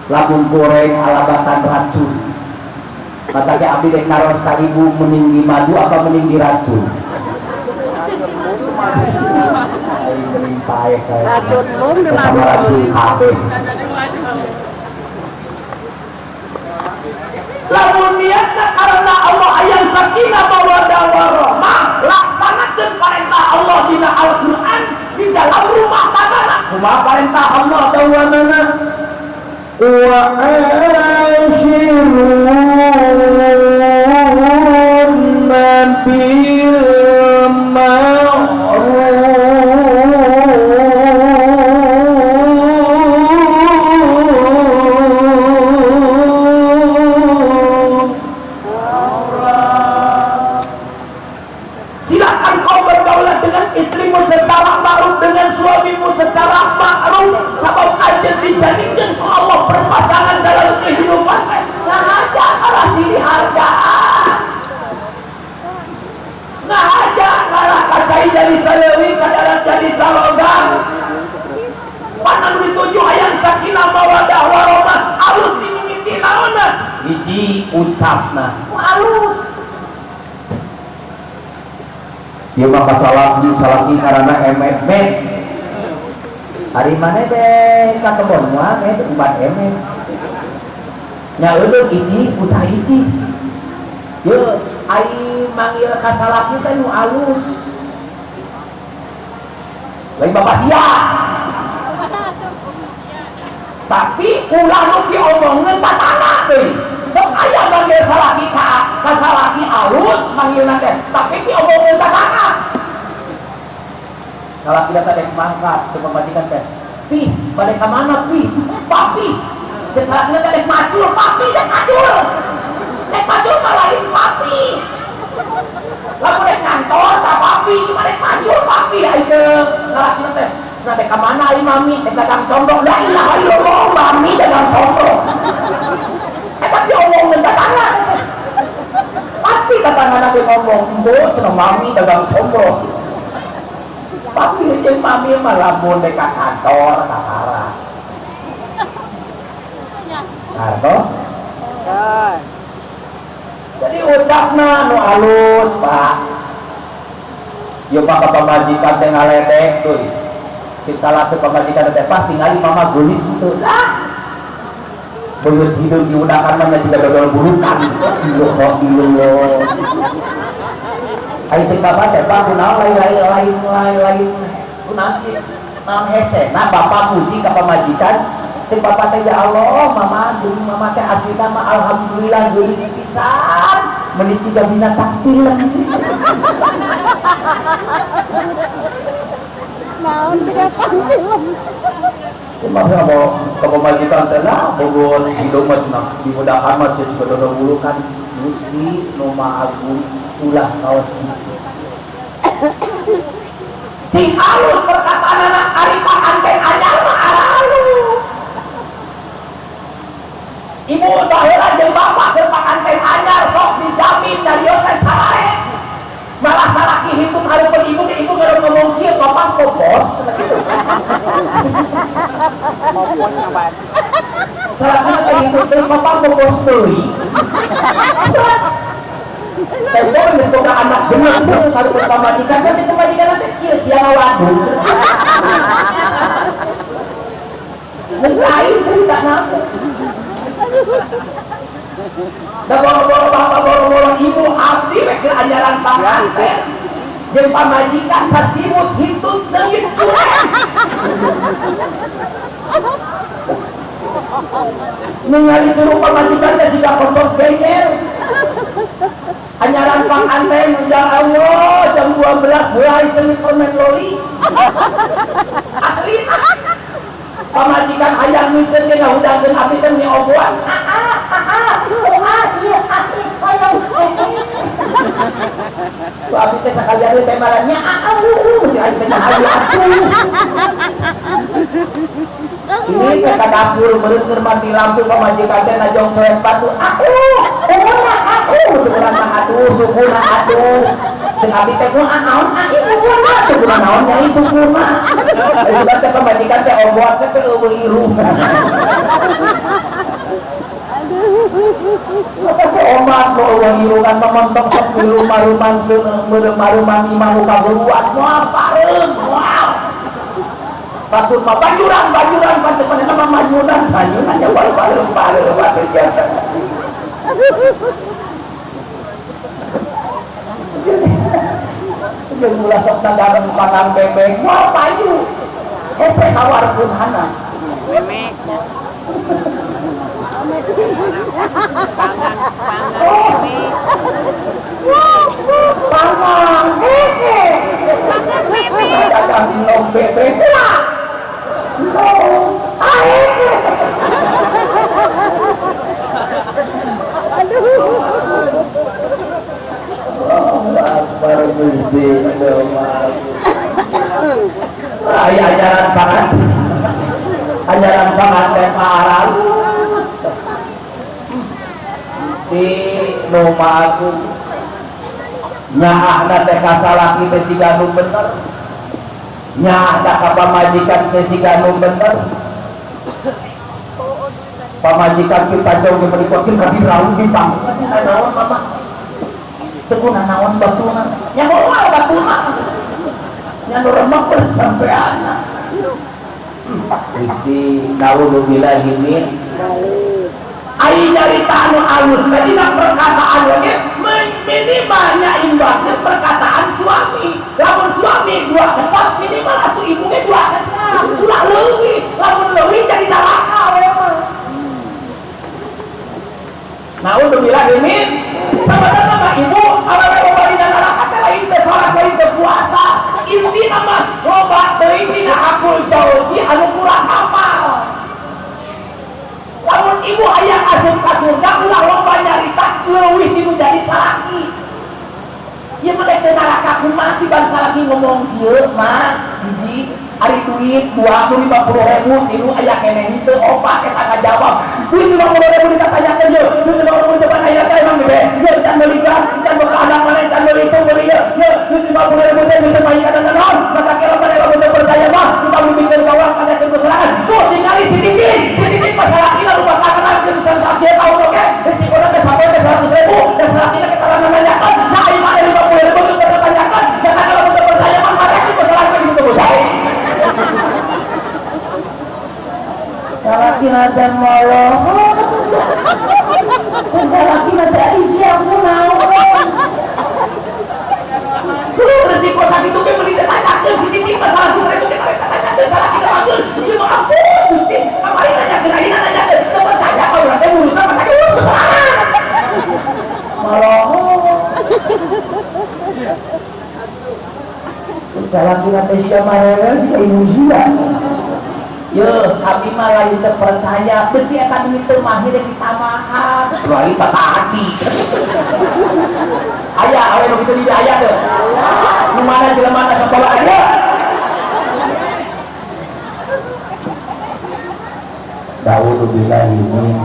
lamun goreng alabatan racun kata ge abdi dek naros ka ibu mending di madu apa mending di racun racun belum di madu lamun niatna karena Allah ayat sakinah mawaddah warahmah laksanakeun perintah Allah dina Al-Qur'an di dalam rumah tangga kumaha perintah Allah dawanana wa ashirunna bil dijadikan Allah berpasangan dalam kehidupan nah aja arah sini hargaan nah aja arah kacai jadi salewi kadarat jadi salogan panan dituju ayat sakinah mawaddah warahmah alus dimimiti naonna hiji ucapna alus ieu mah kasalaki salaki karena emek hari mana deh ka kebon moal teh 4 emek nya euleuk hiji putra hiji ye ai manggil ka salaki teh nu alus lain bapak sia tapi ulah nu diomongkeun tatana teh sok aya manggil salaki ka salaki alus manggilna teh tapi diomongkeun tatana kalau kita tadi mangkat coba majikan teh pi balik ke mana pi papi cek salah kita tadi macul papi dan macul dek macul malahin papi lalu dek kantor tak papi dek macul papi aja salah kita teh salah dek ke mana ai mami dek dagang condong la ilaha illallah mami dagang condong tapi omong dengan tetangga dia ngomong, "Bu, cenah mami dagang combro." Tapi jeung mami mah lamun dek ka kantor kahara. Nah, toh? Jadi ucapna nu halus, Pak. Ieu mah ka pamajikan teh ngaledek tuh. Cik salah ke pamajikan teh Pak tingali mama geulis teu. Lah. Beut hideung diudakan mah nya ciga dodol bulukan. Iloh. Ayo cek bapak teh Pak kunaon lain. Kunaon sih? Naon hese? Nah bapak puji ka pamajikan. Cek bapak teh ya Allah, mama teh aslina mah alhamdulillah geulis pisan. Meuni ciga binatang film. Naon binatang film. Kumaha mau ka pamajikan teh nah bogon hideung mah cenah dimudahan mah ciga dodol bulukan. Gusti nu Maha Agung ulah kaos itu. Cing halus perkataan anak ari pakanten anyar mah halus. Ibu baheula jeung bapak keur pakanten anyar sok dijamin darios teh sarae. Malah salaki hitut hareupeun ibu ke ibu ngeureum ngomong kieu bapak kok bos. Maupun ngabat. Salaki teh hitut teh bapak kok bos deui. Tempo geus boga anak bener tuh hareupeun pamajikan teh pamajikan teh kieu sia wadul. Geus lain ceritana. Da boro-boro bapak boro-boro ibu abdi rek anjaran pakanten. Jeung pamajikan sasimut hitut seungit kurang. Ningali curug pamajikan teh siga kocok geger. Anyaran pakanten ya Allah jam 12 helai seungit permen loli. Asli. Pamajikan hayang micen ge ngahudangkeun abdi teh nyoboan. Abdi teh sakalian teh malannya cek aing teh hayu atuh. Ini cek ka dapur meureun keur mati lampu pamajikan teh najong coet batu. Cek urang mah atuh sukuna atuh. Cek abdi teh naon ieu sukuna cek urang naon nyai sukuna. Sebab teh pamajikan teh obot teh eueuh irung. Omat lo uang irungan memontong sepilu maruman maruman imam muka beruat mual pareng mual patut mah banjuran pancepan nama banjuran ya pareng patut jata jeung ulah sok dagang panang bebek mual payu hese kawarkeun hana Memek. Pangang hese dagang long bebek lah baru mesti ajaran panganten haram di rumah aku nyaahna teh kasalaki teh siga nu bener nyaahna ka pamajikan teh siga nu bener pamajikan kita jauh diberikotin ka dirawu di panggung naon mama teu kuna naon batuna nya moal batuna nya nu remek sampeana Gusti naudzubillahi min ai nyarita anu alus teh dina perkataan oge minimalnya imbangnya perkataan suami lamun suami dua kecap minimal atuh ibu ge dua kecap ulah leuwih lamun leuwih jadi neraka we mah naudzubillahi min sabarana mah ibu awewe loba dina neraka teh lain teh salat lain teh puasa intina mah loba teuing dina hakul jauji anu kurang hafal lamun ibu hayang asup ka surga ulah loba nyarita leuwih tinu jadi salaki ieu mah teh neraka kumaha ti bangsa lagi ngomong kieu mah hiji ari duit 250.000 tilu aya keneh henteu opat eta ngajawab duit 50.000 dikatanyakeun ye duit 50.000 jaban aya teh emang gede ye can meuli gas can boga anak mana can meuli itu meuli ye duit 50.000 teh teu main kana naon mata kira mana lamun teu percaya mah kita bimbingkeun kawang kadakeun kesalahan tuh tinggali si titik masalah kita lupa kenal ke besar saja tahu oke resikonya teh sampai ke 100.000 dan salah kita kita nanyakan nah iman 50.000 kita tanyakan mata kalau teu percaya mah mata itu kesalahan begitu bos salah kira dan moloh salah kira dari siang naon resiko sakit itu beri ditanyakan si titik masalah itu kita tanyakan salah kita panggil iya ampun Gusti kemarin nanyakan itu percaya kalau nanti urusan mata urus kesalahan moloh salah kira teh siapa rewel sih ilusia ye kami mah lain terpercaya besi eta duit teh mah hideuk ditamahan kecuali patah hati aya awe nu kitu di aya teh nu mana jelema na sapola aya Daud bilang ini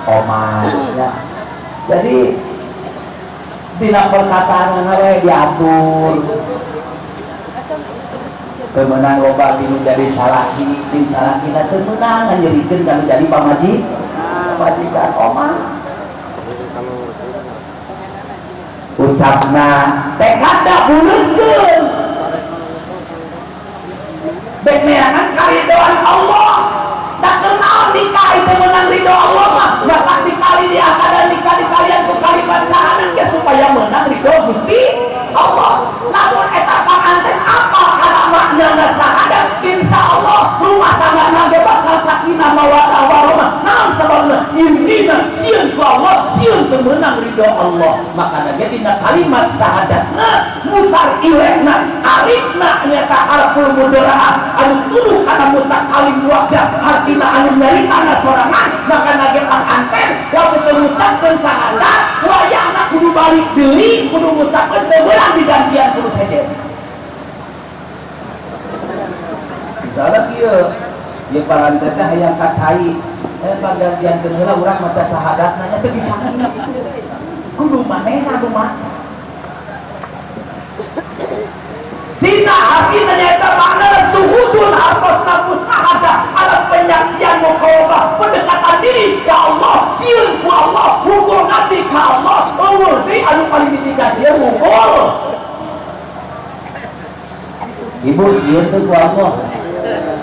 omasnya jadi dina perkataan we diatur pemenang loba dinu jadi salaki ting salaki na teu meunang ngajadikeun kana jadi pamajikan omah ucapna tekad da buleungkeun bek neangan karidoan Allah da keur naon nikah teu meunang ridho Allah mah bakal dikali di akadan nikah di kalian ku kalimat sahanan ge supaya meunang ridho Gusti Allah lamun eta panganten apa kana makna sahadat insya Allah rumah tangga nage bakal sakinah mawaddah warahmah naon sababna intina sieun ku Allah sieun teu meunang ridho Allah makana ge dina kalimat sahadatna musar ilehna alifna nyata harful mudharaah anu tuduh kana mutakalim wahda hartina anu nyaritana sorangan makana ge panganten lamun teu ngucapkeun sahadat wayahna kudu balik deui kudu ngucapkeun teu meunang digantian kudu sejen misalnya kieu paranten teh hayang kacai panggantian teu heula urang maca sahadat nanya teu disangina kudu manehna nu maca sina hati ternyata makna suhudun hartosna musahadah alat penyaksian muqawabah pendekatan diri ke Allah sieun ku Allah hukul ngabdi ka Allah eueuh deui anu paling ditinggal dia hukul ibu sieun teh ku Allah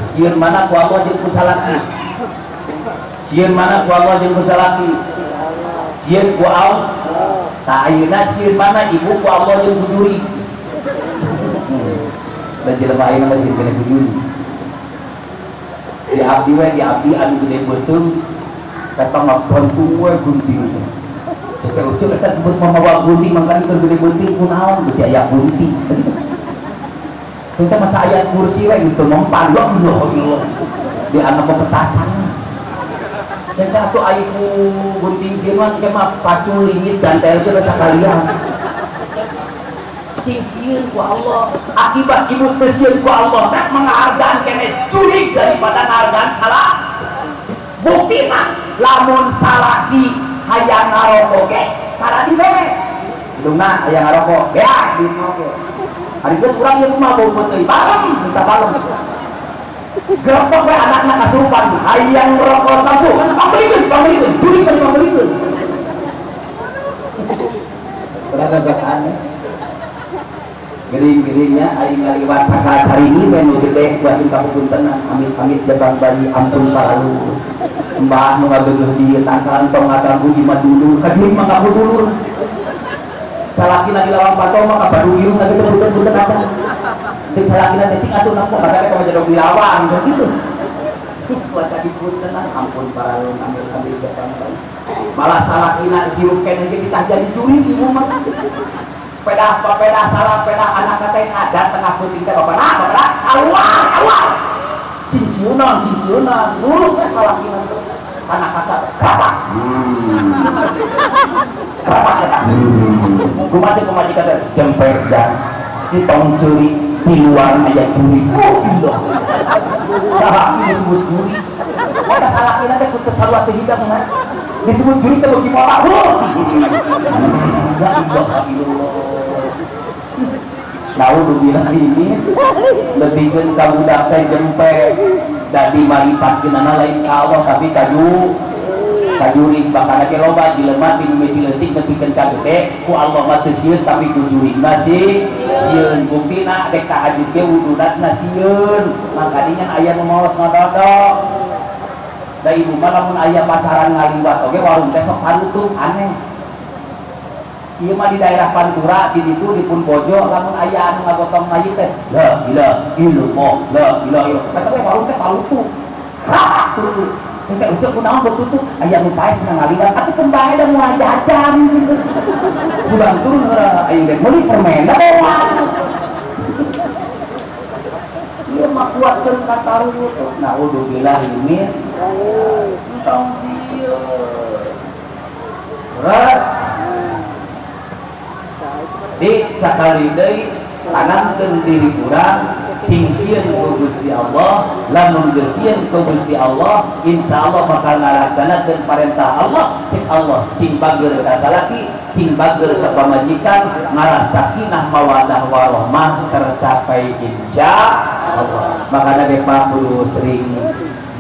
sieun mana ku Allah jeung ku salaki sieun mana ku Allah jeung ku salaki sieun ku Allah ta ayeuna sieun mana ibu ku Allah jeung ku juri dan jelema ayeuna masih kena ku juri di abdi we di abdi anu gede beuteung kata ngapontung we gunting ceuk ceuk eta buat mamawa gunting mangkana keur gede beuting kunaon geus aya gunting kita maca ayat kursi we geus teu mempan Allah di anak pepetasan kita atuh aya ku gunting sieun mah pacul lingit gantel teh sakalian cing sieun ku Allah akibat ibu teu sieun ku Allah teh menghargaan keneh curig daripada ngargaan salah buktina lamun salaki hayang ngarokok ge tara di we hidungna hayang ngarokok beak di oke ari geus urang ieu mah bau teuy balem minta balem geropok we anakna kasurupan hayang ngarokok samsu pambelikeun curig pambelikeun beragak aneh gering-geringnya aing ngaliwat akal caringi menu gede buat kapuntenna amit-amit jabang bayi ampun paralu mbah nu ngabeugeuh dieu tangkalan tong ngaganggu di madulur kajurig mah ngabudulur salakina di lawang pato mah kabadu irung lagi teu aja cing salakina teh cing atuh nangkong kata ka jadog di lawang gitu buat dipuntenan ampun paralu ambil jabang bayi malah salakina hirup keneh ge ditah jadi juri ibu mah peda salah peda anak teh ada tengah peuting teh keluar sing sieunan dulu teh salakina karena kaca kapak kapak kumaci kata jemper dan ditong curi di luar ayat juri gila salah ini disebut juri kata salah ini ada kutu salwat hidang disebut juri itu gimana ya Allah naudzubillah ini lebihkan kamu daftar jempe dadi maripatkeunana lain ka Allah tapi kajuring bakal ke loba jelema tinu meti leutik nepikeun ka gede ku Allah mah teu sieun tapi ku juring mah sieun buktina dek ka haji teh wuduna sieun maka dingan aya nu maot ngadodok da ibu mah lamun aya pasaran ngaliwat oge warung teh sok panutup aneh. Ieu mah di daerah Pantura di ditu di pun bojo lamun aya anu ngagotong mayit teh la ilaha illallah la ilaha illallah kata teh warung teh palutu ha tutu teh ucap kunaon betutu aya nu pae cenah ngaliwat atuh kembae da moal jajan sudah turun ngeureun aing teh meuli permen da bawa ieu mah kuatkeun ka tarut naudzubillah ini entong sieun terus di sakali deui tanamkeun diri urang cing sieun ku Gusti Allah lamun geus sieun ku Gusti Allah insyaallah bakal ngalaksanakeun parentah Allah cing Allah cing bageur ka salaki cing bageur ka pamajikan ngaras sakinah mawaddah warahmah tercapai insyaallah makana ge Pak kudu sering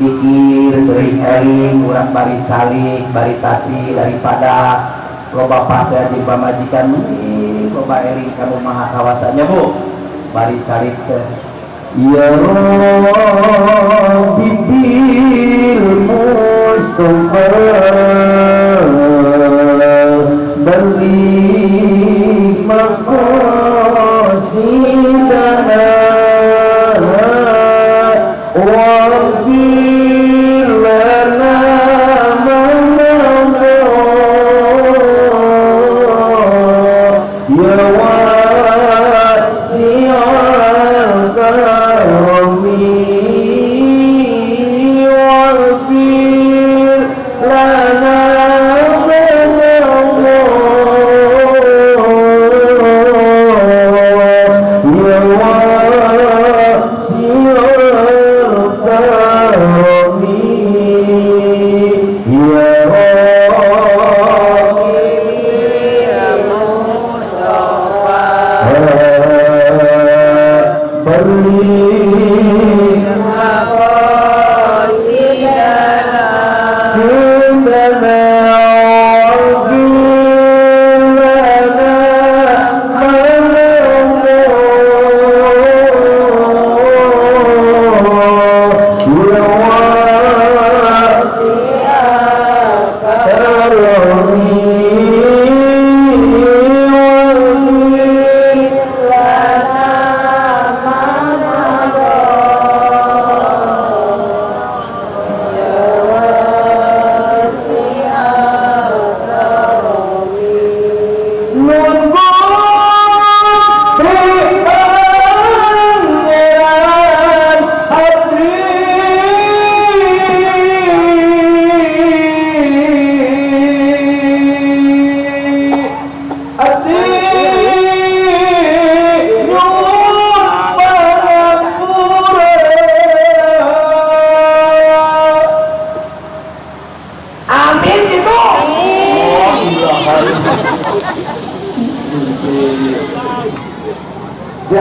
pikir sering eling urang bari calik bari tati daripada loba pasea di pamajikan loba ering kamu maha kawasannya Bu bari cari teh ya Rabbi bil Mustafa bali maqasidana wa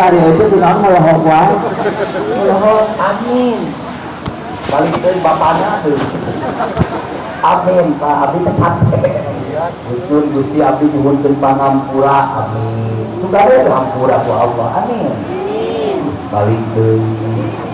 hari aja tuh nang melahok wae. Melahok, amin. Balik dari bapaknya tuh. Amin, Pak. Abdi capek. Gusti Abdi nyuhunkeun pangampura. Amin. Sudah ada hampura ku Allah. Amin. Balik deui.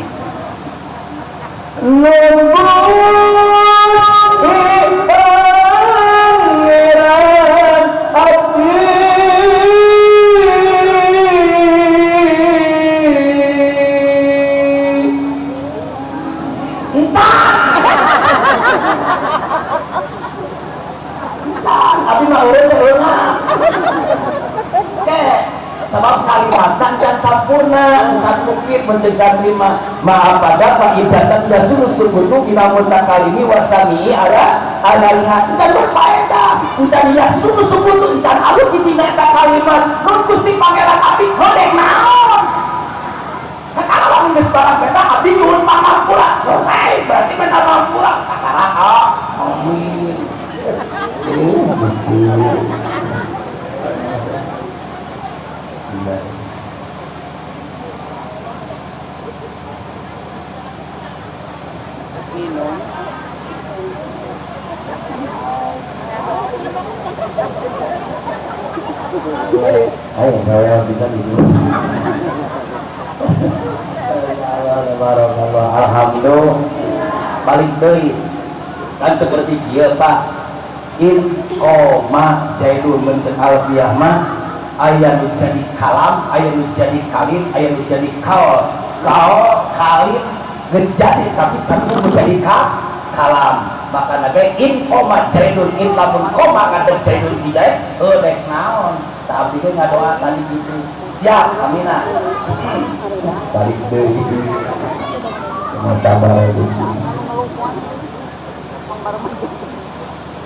Tapi mah urang teh leunga. Sebab kalimat can sampurna can mungkin mencegah terima maaf pada Pak Ibatan ya suruh subutu binamun takalimi wasami ada lihat can berfaedah can ya suruh subutu can alus cicing kalimat nun Gusti Pangeran abdi hodek naon kalau geus barang beta abdi nyuhun pangampura selesai berarti benar pangampura kakaraha amin minum Oh, saya bisa dulu. Alhamdulillah. Balik deui. Kan seperti kieu, Pak. In koma jaidun mencen alfiyah mah aya nu jadi kalam, aya nu jadi kalim, aya nu jadi kalim geus jadi tapi campur menjadi kalam. Makana ge in koma jaidun in lamun koma kadang jaidun dijait dek naon. Tah abdi ge ngadoa tadi gitu. Siap, amina. Balik deui. Sabar Gusti.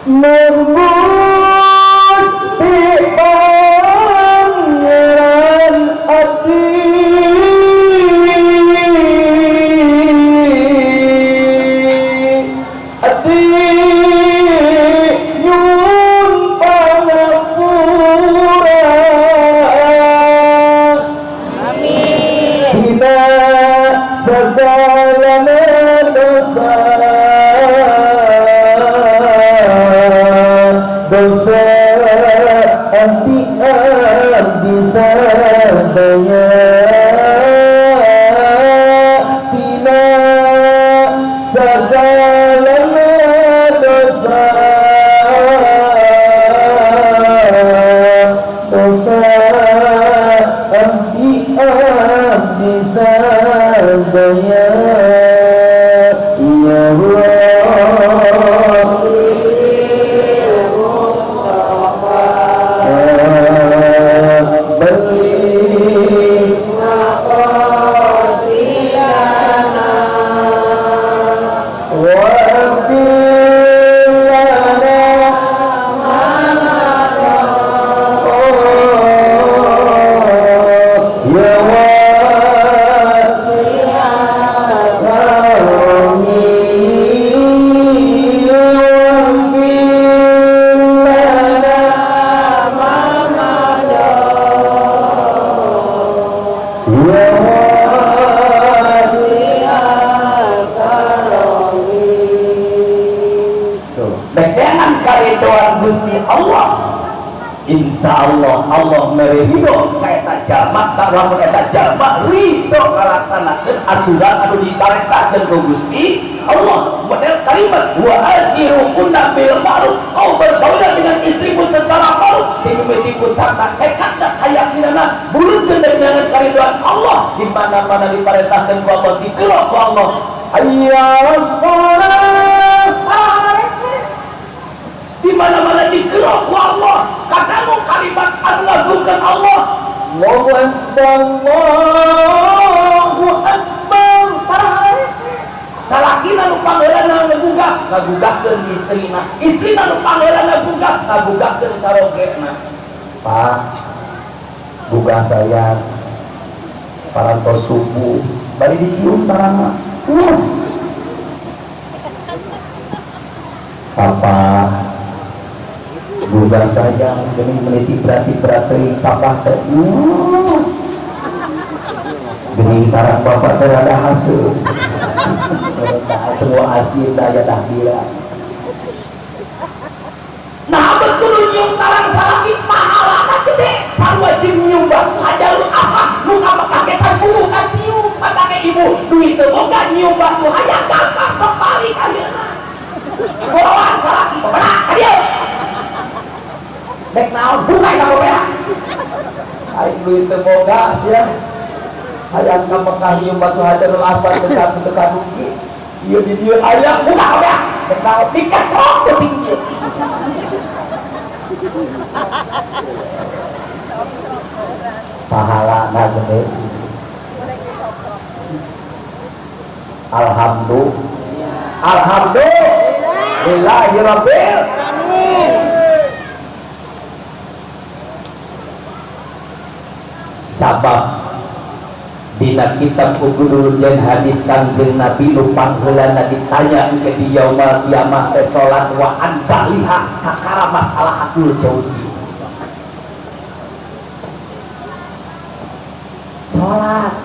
Nembus di pangeran abdi nyun pangapura amin dina segala dosa abdi sadaya tina segala dosa abdi sadaya ya Insya Allah Allah meridho kaita jamak tak lamun eta jamak ridho ngalaksanakeun aturan anu diparentahkeun ku Gusti Allah. Model kalimat wa asirukunna bil ma'ruf, kau bergaul dengan istrimu secara ma'ruf, timimiti pucakna tekadna keyakinanna bulutkeun dengan karidhoan Allah di mana-mana diparentahkeun ku Allah dikeroh ku Allah. Hayya shalah di mana-mana dikeroh ku Allah katamu kalimat anu ngagungkeun Allah. Allahu Akbar, Allahu Akbar. Salakina nu pangeuleuna ngagugahkeun istrina, istrina nu pangeuleuna ngagugahkeun carogena. Pak, gugah saya parantos subuh bari dicium tarana. Papa gugah sayang demi meniti berarti papa teh gini tarang bapak teh ada hasil semua asin daya dahila. Nah betul nyium tarang salaki pahalana gede sarua jeung nyium batu hajarul aswad nu kaketan bulu kacium patake ibu duit teu boga nyium batu hayang gampang sepali ayeuna bawaan salaki benak adieu dek naon bukan nama beak aing duit teu boga sia hayang ka Mekah nyium batu hajarul aswad teu satu teu kadugi ieu di dieu hayang buka ka beak dek naon dikecok teuing ieu pahala na gede. Alhamdulillahirabbil Amin. sabab dina kitab Ugudul dan hadis Kanjeng Nabi lupang heulana ditanya ke di yaumul kiamah teh salat wa an baliha kakara masalah hakul jauji salat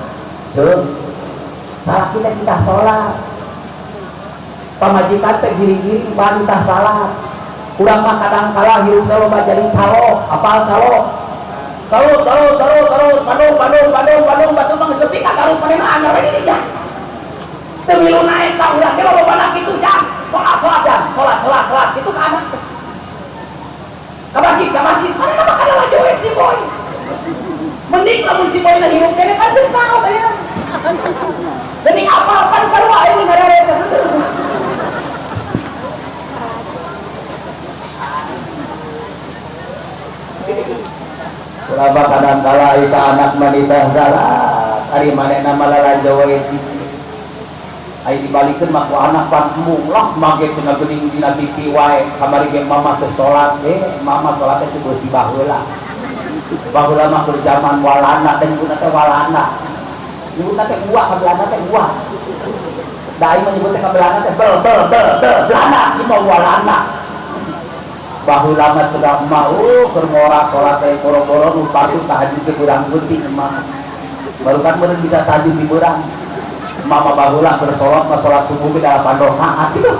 jeung salah kita salat pamajikan teh giring-giring bantah salat urang mah kadang kala hirup teh loba jadi calo apal calo terus Bandung batu bang sepi kagak panen anggar lagi nih jang temilu naik tak udah dia loba anak itu jang sholat jang sholat itu ke anak ke masjid mana nama kada lagi si boy mending lamun si boy na hirup kene kan geus naon aya mending apa sarua ini ngarere Ulama kadang-kala ita anak manita salat ari manehna malala jawa itu ai dibalikeun mah ku anak pantmung lah mage cenah geuning dina TV wae kamari ge mama teh salat mama salat teh sebeuh di baheula mah keur zaman walana teh nyebutna teh walana nyebutna teh gua ka Belanda teh gua da ai menyebut teh ka Belanda teh bel Belanda ieu mah walana baheula mah cedak mau bermorak salat teh boro-boro nu patut tahajud teh kurang penting mah baru kan meureun bisa tahajud di beurang mama baheula bersolat mah salat subuh ge 8 rakaat gitu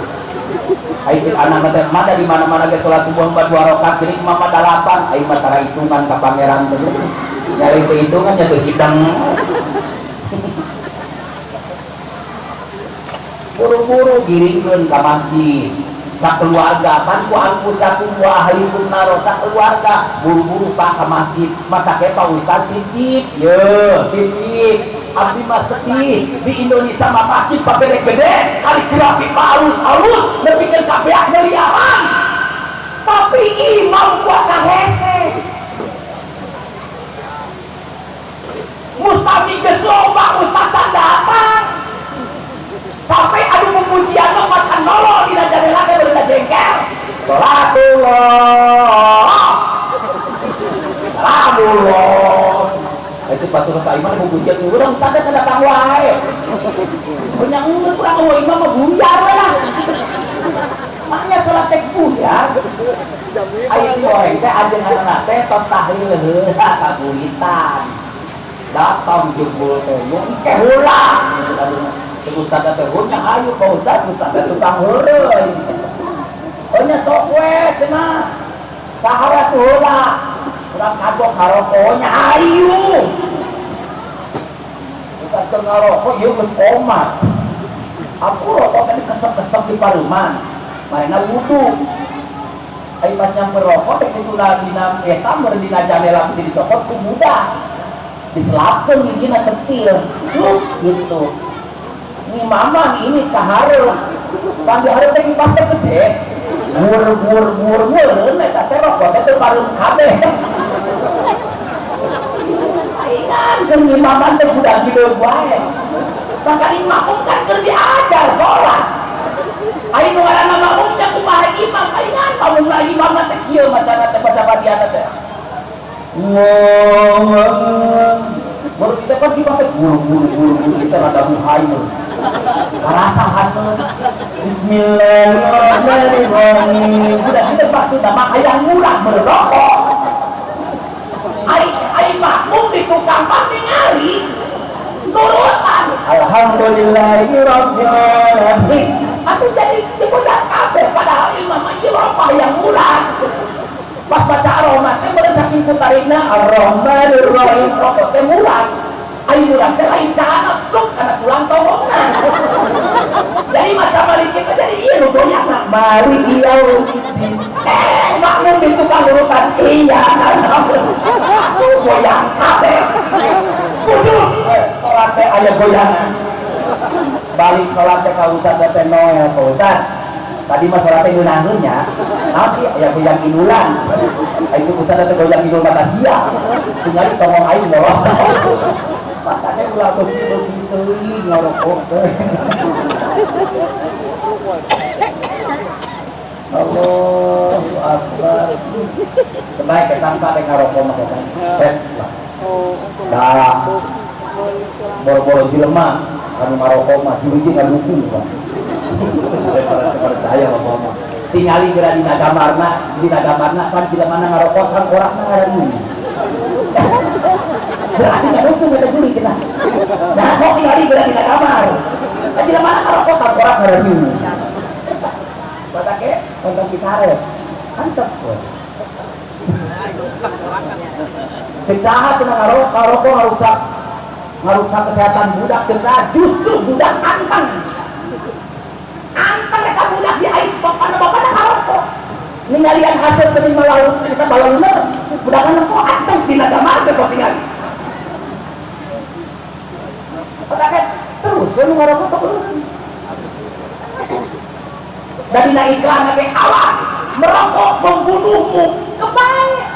ai cek anak teh mah di mana-mana ge salat subuh 4 rakaat jadi mama 8 ai mah tara hitungan ka pangeran teh nyari teh hitungan nya teh hidang buru-buru giringkeun ka masjid sakeluarga kan ku anfusakum wa ahlikum nar sakeluarga buru-buru pak ke masjid mata ke Pak Ustaz titip titip abdi mah sedih di Indonesia mah masjid pa gede-gede kali grafi pa halus-halus nepikeun ka beak miliaran tapi imam gua kahese mustami geus loba ustaz datang sampai adu pujian mah macan nolol dina jadela teh beureuh jengkel salamullah itu batur ka iman pujian urang tanda datang wae nya geus urang eueuh imam mah buyar we lah maknya salat teh buyar aya si orang teh ajenganna teh tos tahlil heula kabulitan datang jebul teh mungke heula Ustaz teh nya ayo Pak Ustaz tukang heureuy. Nya sok we cenah. Saha tuh heula. Urang kagok ngaroko nya ayo. Ustaz teh ngaroko ieu geus omat. Aku rokok tadi kesep-kesep di pareuman. Marena wudu. Ai pas nyamper rokok teh dituna dina eta meureun dina jandela bisa dicopot ku budak. Diselapkeun gigina cetil. Gitu. Ini mama ini kahareum pandi hareum teh pas teh gede mur eta teh rokok teh pareum kabeh aingan jeung imaman teh budak gideung wae maka imam kan keur diajar salat ai nu ngaranna makmum nya kumaha imam aingan pamun imam teh kieu macana teh baca badiana teh baru kita kan kita teh guru kita rada muhayyul rasahan bismillahirrahmanirrahim udah kita baca nama hayang murah berrokok ai makmum di tukang ningali nurutan alhamdulillahirabbil alamin atuh jadi dibocah kabeh padahal imam ieu rokok hayang murah pas baca ar-rahman teh bener saking putarina ar-rahmanirrahim rokok teh murah ayo murah teh lain kana sok kana tulang tongongna jadi macam balik kita jadi iya nu goyangna balik yaumiddin makmum di tukang urutan iya aku goyang kabeh kudu salat teh aya goyangan balik salat teh ka Ustaz teh noel Pak Ustaz tadi masalah teh ngeunangkeunnya naon sih aya goyang inulan itu kusana teh goyang inul mata sia singali tongong aing molot makanya ulah begitu ngarokok teh Allahu Akbar sebaik tanpa rek ngarokok mah kan dah boro-boro jelema anu ngarokok mah juruji ngadukung Pak percaya apa tingali geura dina gamarna kan tidak mana ngarokok kan orangna ngaranna berarti ngadukung eta juri cenah nah sok tingali geura dina kamar kan tidak mana ngarokok kan orang ngaranna batake kontak bicara antep cek saha cenah ngarokok ngarusak kesehatan budak cek saha justru budak anteng eta budak di ais bapana ngarokok ninggalian hasil terima laut kita baleuneur budakan kok anteng dina kamar besok ningali batake terus we ngarokok kok dari iklan nanti awas merokok membunuhmu kebaik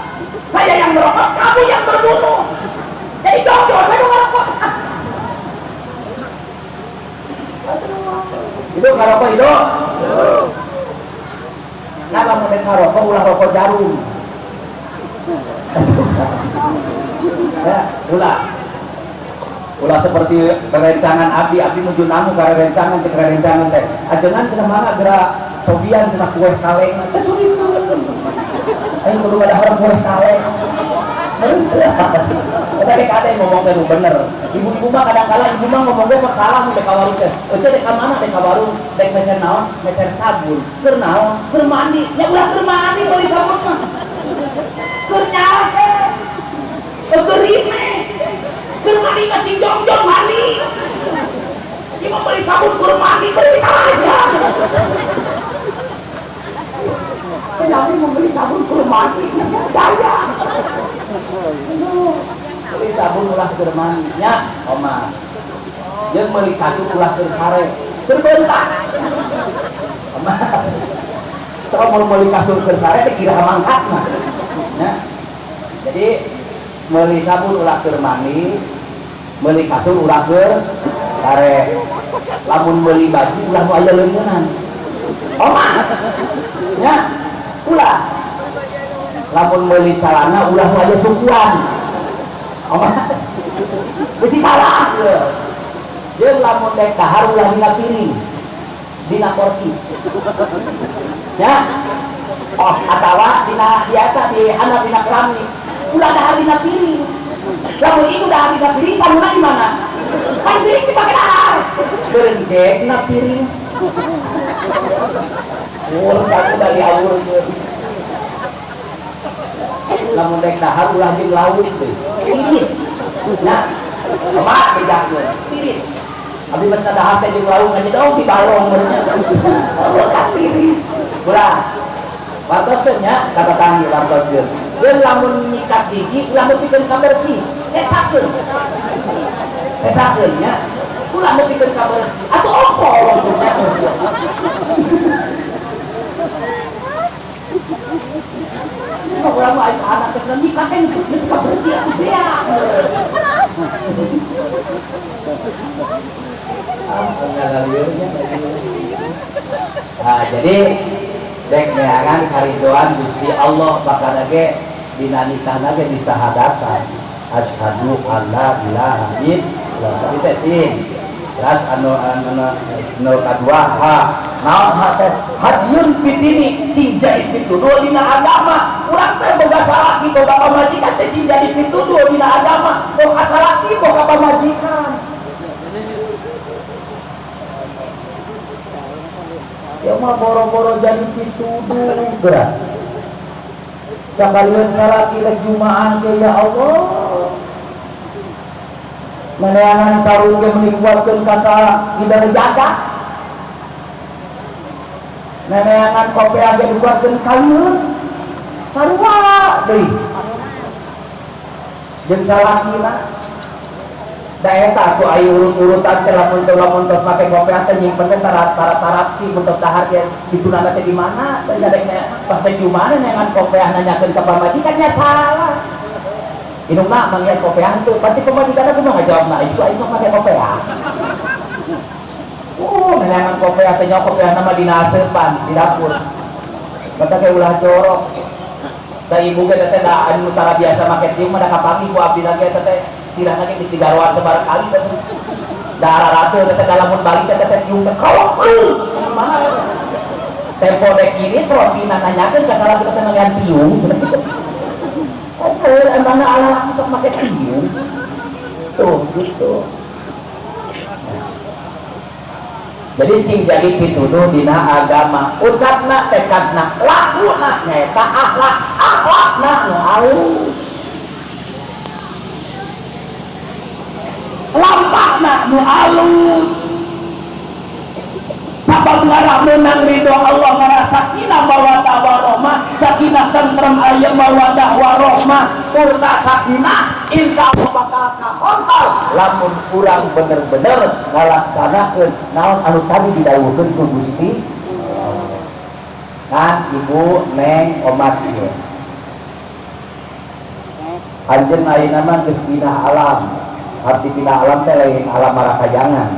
saya yang merokok kamu yang terbunuh jadi jauh-jauh ngerokok hidup ngerokok hidup nah kalau mau ngerokok ulah rokok jarum ulah seperti kerencangan abdi menuju namu karena rencangan cek rencangan teh ajengan cenah mana gerak cobian cenah kue kaleng teh sulit ayo kudu ada harap kue kaleng tadi kadang ngomong teh bener ibu-ibu mah kadang-kala ibu mah ngomong besok salah teh ka warung teh eueuh dek ka mana dek ka warung dek mesen naon mesen sabun keur naon keur mandi nya ulah keur mandi beli sabun mah keur nyase keur rime keur mandi macing jongjong mandi ieu mah beli sabun keur mandi beli aja tapi mau beli sabun keur mandi daya beli sabun ulah keur mandi nya oma jeung meuli kasur ulah keur sare keur bentak oma kalau mau meuli kasur keur sare teh kira mangkatna nya jadi meuli sabun ulah keur mandi meuli kasur ulah keur sare lamun meuli baju ulah nu aya leungeunnan oma nya ulah lamun meuli calana ulah nu aya sukuan oma besi salah jeung lamun dek dahar ulah dina piring dina porsi nya oh atawa dina diata di handap dina keramik ulah dahar dina piring lamun itu dahar dina piring sabuna di mana kan piring dipake dahar berenjek dina piring sabu dari awur lamun dek dahar ulah jeung lauk teh tiris nah emak bedakeun tiris abi mas dahar teh jeung lauk ngadi dong dibalong bener tak tiris ulah wartos teh nya kata tani wartos teh jeung lamun nyikat gigi ulah nepikeun ka bersih sesakeun nya ulah nepikeun ka bersih atuh opo nya kalau anak kecil nikah kan nikah bersih dia. Nah jadi dek neangan karidoan Gusti Allah bakal lagi dina nikah lagi disahadatan asyhadu alla ilaha illallah kita sih terus anu kedua naon teh hadiyun fitini cinjai pituduh dina agama urang teh boga salaki boga pamajikan teh cinjai pituduh dina agama boga salaki boga pamajikan ya mah boro-boro jadi pituduh gerak sakalian salaki rek jumaan ke ya Allah meneangan sarung ge menikuatkeun ka salah jaga neneangan kopi aja dibuatkeun kalian sarua deui jeung salakina daerah tuh ayo urut-urutan ke lamun tos make kopiah teh nyimpen tarat-tarat ki untuk dahar ge ditunana teh di mana teh jadeknya pas teh di mana nengan kopiah nanyakeun ka pamajikannya salah indungna mangnya kopiah teh pasti pamajikanna kumaha jawabna itu aing sok make kopiah nengan kopiah teh nya kopiah nama dina aseupan di dapur mata ge ulah jorok da ibu ge teh da anu tara biasa make tiung mah da kapangi ku abdi lagi teh sirah lagi mesti garuan sebarang kali teh darah ratu teh dalamun balik teh tiung teh kolok mana tempo dek ini trotina nanyakeun ka salah teh ngan tiung oke emangna ala laki sok make tiung tuh gitu jadi cing jadi pituduh dina agama ucapna tekadna lakuna nyaeta akhlakna nu halus lampakna nu halus sabab ngarah menang ridho Allah ngara sakinah mawaddah warahmah sakinah tentrem aya mawaddah warahmah urna sakinah insyaallah bakal kakontal lamun kurang bener-bener ngalaksanakeun naon anu tadi didhawuhkeun ku Gusti kan ibu neng omat ieu anjeun ayeuna mah geus pindah alam arti pindah alam teh lain alam marakayangan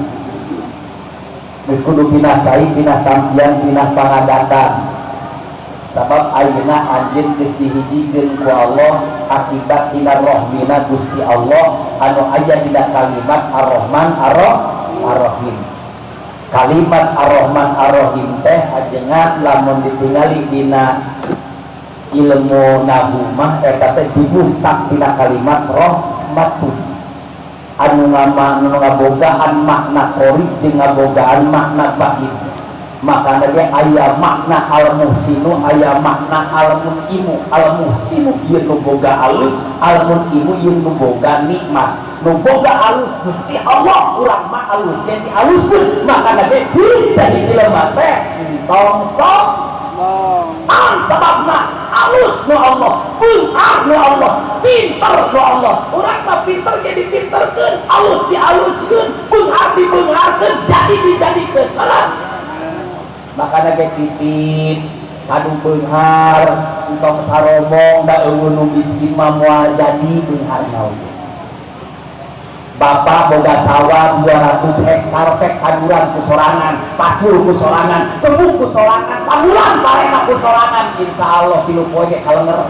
geus kudu pindah cai pindah tampian pindah pangadatan sabab ayeuna anjeun geus dihijikeun ku Allah akibat tina rohmina Gusti Allah anu aya dina kalimat Ar-Rahman Ar-Rahim kalimat Ar-Rahman Ar-Rahim teh ajengan lamun ditingali dina ilmu nahwu mah eta teh dimustaq dina kalimat rahmatun anu ngabogaan makna qorib jeung ngabogaan makna bain maka dia aya makna al-muhsinu aya makna al-mun'imu al-muhsinu ieu nu boga alus al-mun'imu ieu nu boga nikmat nu boga alus Gusti Allah urang mah alus jadi aluskeun maka dia jadi jelema teh tong sok sababna alus nu Allah beunghar nu Allah pinter nu Allah urang mah pinter jadi pinterkeun alus dialuskeun beunghar dibeungharkeun jadi dijadikeun terus makana ge titip kanu beunghar entong saromong da eueun nu miskin mah moal jadi beungharna oge bapak boga sawah 200 hektar pek kaduran ku sorangan pacul ku sorangan tembuk ku sorangan pamulan parena ku sorangan insyaallah 3 poe ge kalenger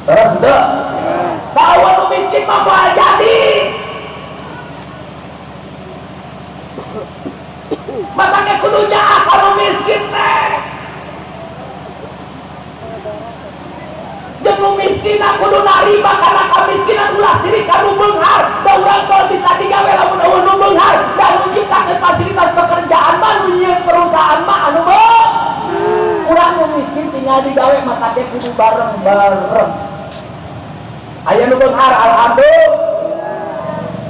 terus deh bahwa nu miskin mah moal jadi makanya kudunya asal miskin teh jeung nu miskin kudu narima karena kamiskinan ulah sirik kanu beunghar da urang tol bisa digawe lamun eueun nu beunghar da nu nyiptakeun fasilitas pekerjaan mah nu nyieun perusahaan mah anu beung urang nu miskin tinggal digawe mata teh kudu bareng-bareng aya nu beunghar alhamdulillah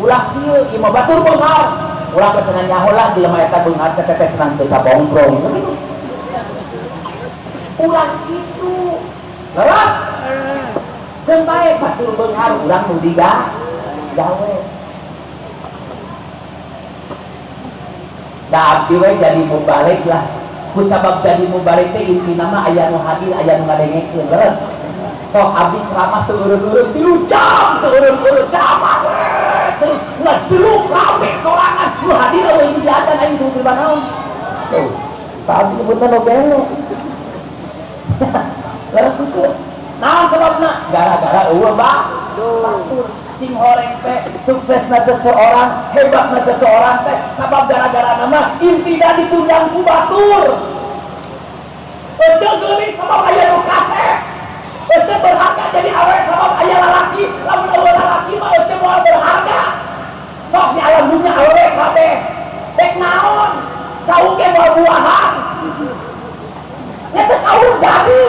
ulah kieu ieu mah batur beunghar ulah kecenah nyaho lah di lemah eta beunghar teh senang teu sabongkrong ulah kitu leres dan baik batur beunghar urang nu digawe da abdi we jadi mubalik lah kusabab jadi mubalik teh intina mah aya nu hadir aya nu ngadengekeun leres sok abdi ceramah teu eureun-eureun 3 jam teu eureun-eureun ceramah terus ngeduluk rame sorangan nu hadir we di acan aing sing pribanaon tuh tak abdi nyebutna nu gele leres syukur naon sebabna gara-gara eueuh batur sing horeng teh suksesna seseorang hebatna seseorang teh sabab gara-gara nama inti da ditunjang ku batur ece geulis sabab aya nu kasep ece berharga jadi awe sabab aya lalaki lamun eueuh lalaki mah ece moal berharga sok di alam dunya awe kabeh dek naon cau ge moal buahan nya teu kaur jadi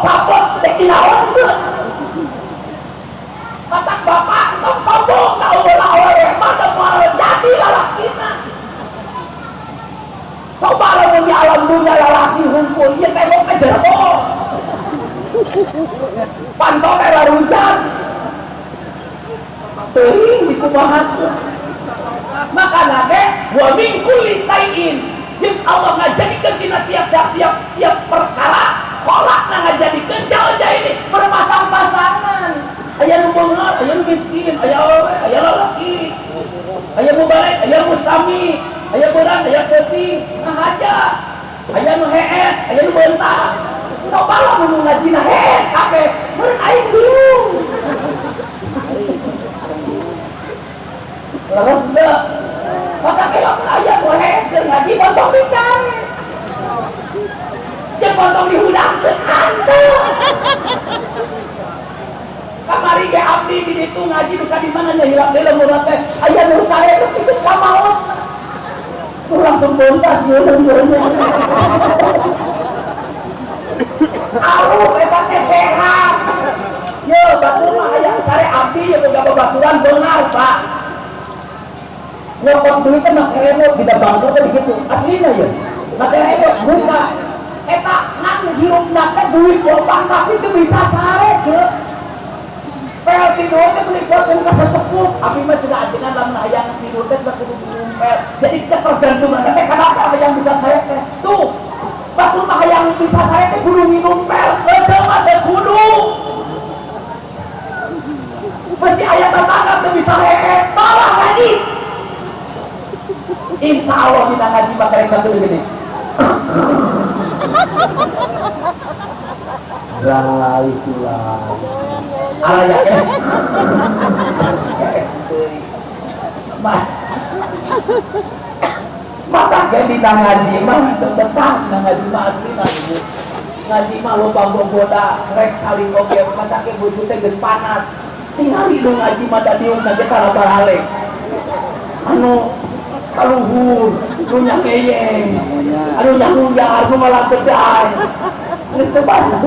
sapet dek dinaon teu katak bapak tong sombong ka ulah awewe mah teu moal jadi lalakina coba lamun di alam dunia lalaki hungkul ieu tembok teh jerbo pantong teh larujan kumaha maka nage wa min kulli sayin jeung Allah ngajadikeun tina tiap perkara kolakna ngajadikeun jawa ini berpasang-pasangan aya nu beungar aya nu miskin aya awewe aya lalaki aya mubarek aya mustami aya beurang aya peuting ngahaja aya nu hees aya nu beuntak coba lah nu ngajina hees kabeh meureun aing bingung leres deh maka kalau ayah boleh eskeun ngaji potong dicari jeung potong dihudangkeun hanteu kamari ge abdi di ditu ngaji duka di mana nya hilang deuleu urang teh aya nu sae teh hidup ka maut tu langsung bontas ngeun alus eta teh sehat ye batur mah aya sare abdi ye boga babaturan beungar Pak ngokot duit teh make remote tidak bangku teh gitu aslina ya make remote buka eta ngan hirupna teh duit lobang tapi teu bisa sare ceuk pel tidur teh beli buatkeun ka sasepuh abi mah cenah ajengan lamun hayang tidur teh kudu ngumpel jadi ketergantungan teh kana yang bisa sare teh tuh batur mah hayang bisa sare teh kudu minum pel jelema teh kudu mesti aya tatangga teu bisa hees tolong ngaji insya Allah kita ngaji pakai satu begini lah itulah alaya mata kan kita ngaji mah tetap ngaji mah asli ngaji mah lo banggo goda rek saling oke mata ke bujuk teh geus panas tingali lu ngaji mah da diung na kita balik anu kaluhur, nu nyangeyeng, anu nyanguyar, nu malah bedai, geus teu basa.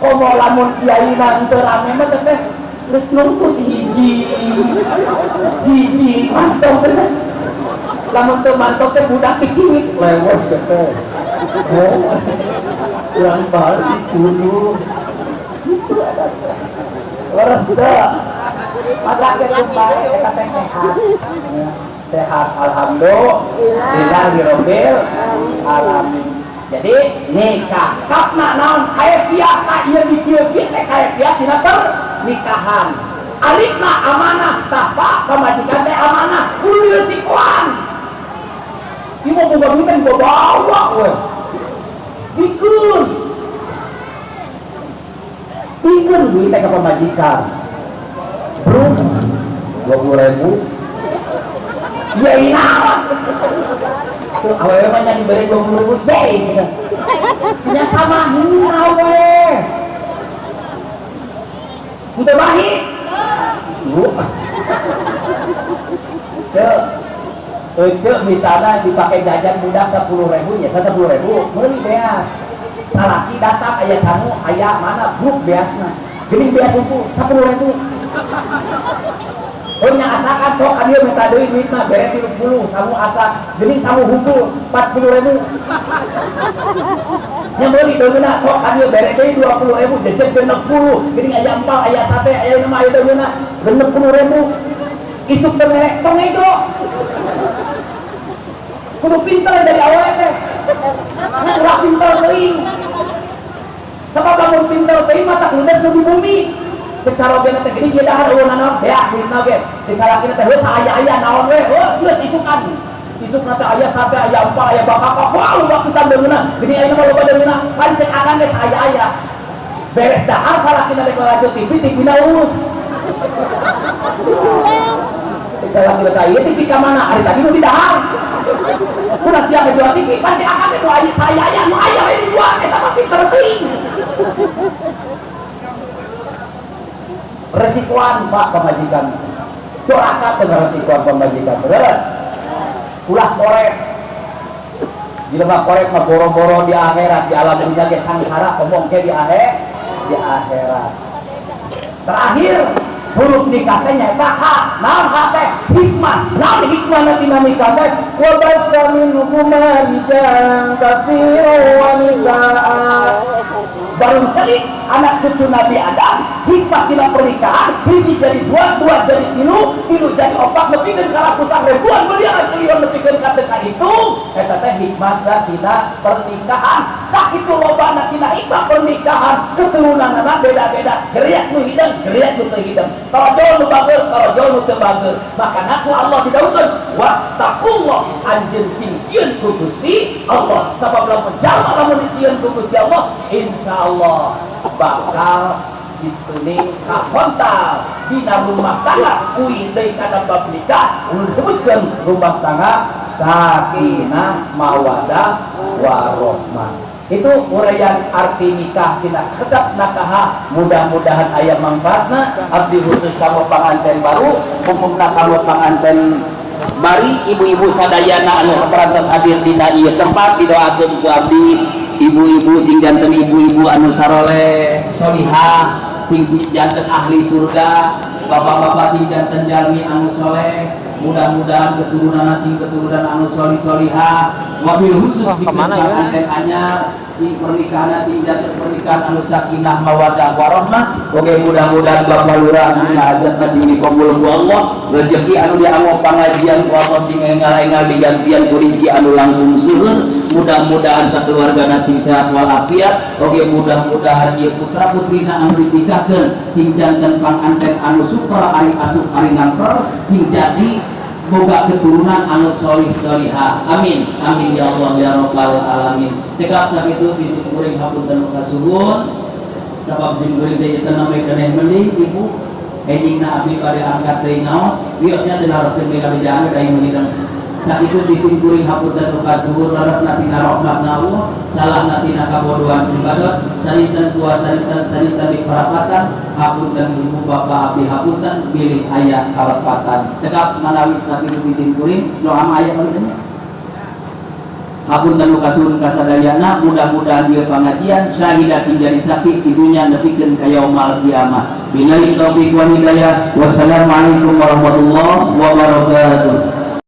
Komo lamun kiai teu rame mah teh geus nuntut hiji mantong teh. Lamun teu mantong teh budak kecil lewat teh. Urang balik kudu. Leres teh. Maka kita teh sehat alhamdulillah alamin jadi nikah kapna naon kaefiat tak ieu dikieu teh kaefiat dina pernikahan alifna amanah tapa pamajikan teh amanah kudu diresikoan ieu mah boga duit kan bawa we pikeun duit teh ka pamajikan belum 20.000 ya inawan awewe mah nya diberi 20.000 jay nya sama hina we udah baik bu cek misalnya dipakai jajan budak 10.000 ya 10.000 meuli beas salaki datang aya sangu aya mana buk beasna geuning beas unggul 10.000 nya asakan sok adieu minta deui duit mah bere 30 samu asa geuning samu hungkul 40.000 nya meuli deungeuna sok adieu bere deui 20.000 dejeg 60 geuning aya empal aya sate aya nu mah aya deungeuna 60.000 isuk teu ngerek tong itu kudu pinter dari awal teh ulah pinter teuing sabab lamun pinter teuing mah tak ludes nu di bumi secara bena teh gini dia dahar eueunana beak duitna ge disalakina teh heuh saaya-aya naon we heuh geus isukan isukna teh aya sate aya empal aya bakak wah loba pisan deungeuna gini aya mah loba deungeuna pancen akan ge saaya-aya beres dahar salakina rek ngalajo TV-na eueuh salakina teh ieu TV ka mana ari tadi nu di dahar urang sia ngajual TV pancen akan ge nu aya saaya-aya nu aya we dijual eta mah pinter teuing resikoan Pak pemajikan doakan dengan resikoan pemajikan beres ulah korek jelema korek mah boro-boro di akhirat di alam dunia ge sangsara omong ke di akhirat terakhir huruf nikah teh nyaeta ha naon ha teh hikmah naon hikmah tina nikah teh wa batta minhum rijalan katsiran wa nisaa baru celik anak cucu Nabi Adam. Hikmah tina pernikahan hiji jadi dua, dua jadi tilu, tilu jadi opat, nepikeun ka ratusan ribuan miliaran triliun nepikeun ka teu itu. Eta teh hikmah tina pernikahan. Sakitu lobana tina hikmah pernikahan, keturunanna beda-beda, geriak nu hideng, geriak nu teu hideng, karojol nu bageur, karojol nu teu bageur. Makana ku Allah didawukeun wattaqullah, anjeun cing sieun ku Gusti Allah. Sabab lamun jalma lamun sieun ku Gusti Allah, insyaallah bakal istuning kakontal dina rumah tangga kuing deui kana bab nikah ulun disebutkeun rumah tangga sakinah mawadah warahmah. Itu uraian arti nikah tina kitab nakaha. Mudah-mudahan aya manfaatna. Abdi khusus kanggo panganten baru, umumna kanggo panganten bari ibu-ibu sadayana anu parantos hadir dina ieu tempat didoakeun ku abdi. Ibu-ibu jeung janten ibu-ibu anu saroleh solihah, cing janten ahli surga, bapak-bapak cing janten jalmi anu soleh, mudah-mudahan keturunan cing keturunan anu solih-solihah, wabil khusus dikeun panganten anyar cing pernikahan cing janten pernikahan anu sakinah mawaddah warahmah. Oke, mudah-mudahan bapak lurah anu ngajak cing dikabul ku Allah, rezeki anu dianggo pangajian ku Allah cing engal-engal digantian ku rezeki anu langkung seueur. Mudah-mudahan sakeluargana cing sehat walafiat. Oke, mudah-mudahan ieu putra putrina anu dinikahkeun cing janten panganten anu super ari asup ari ngamper cing jadi boga keturunan anu solih solihah. Amin amin ya Allah ya rabbal alamin. Cekap sakitu disikuring hapunten kasuhun sabab simkuring teh kita nami keneh mending ibu ejingna abdi bade angkat deui ngaos biosnya teu naroskeun ka bijaan da mengideng. Sakitu disimkuring hapunten kasuhun laras tina rahmatna Allah, salah tina kabodohan ibados, sanitan puasa sanitan diparapatan, hapunten ibu bapak abdi hapunten pilih ayat kalepatan. Cekap manawi sakitu disimkuring doa aya mangidengnya. Hapunten kasuhun kasadayana, mudah-mudahan ieu pangajian syahidah cing jadi saksi ibunya nepikeun ka yaumul kiamah. Billahi taufiq wal hidayah. Wassalamualaikum warahmatullahi wabarakatuh.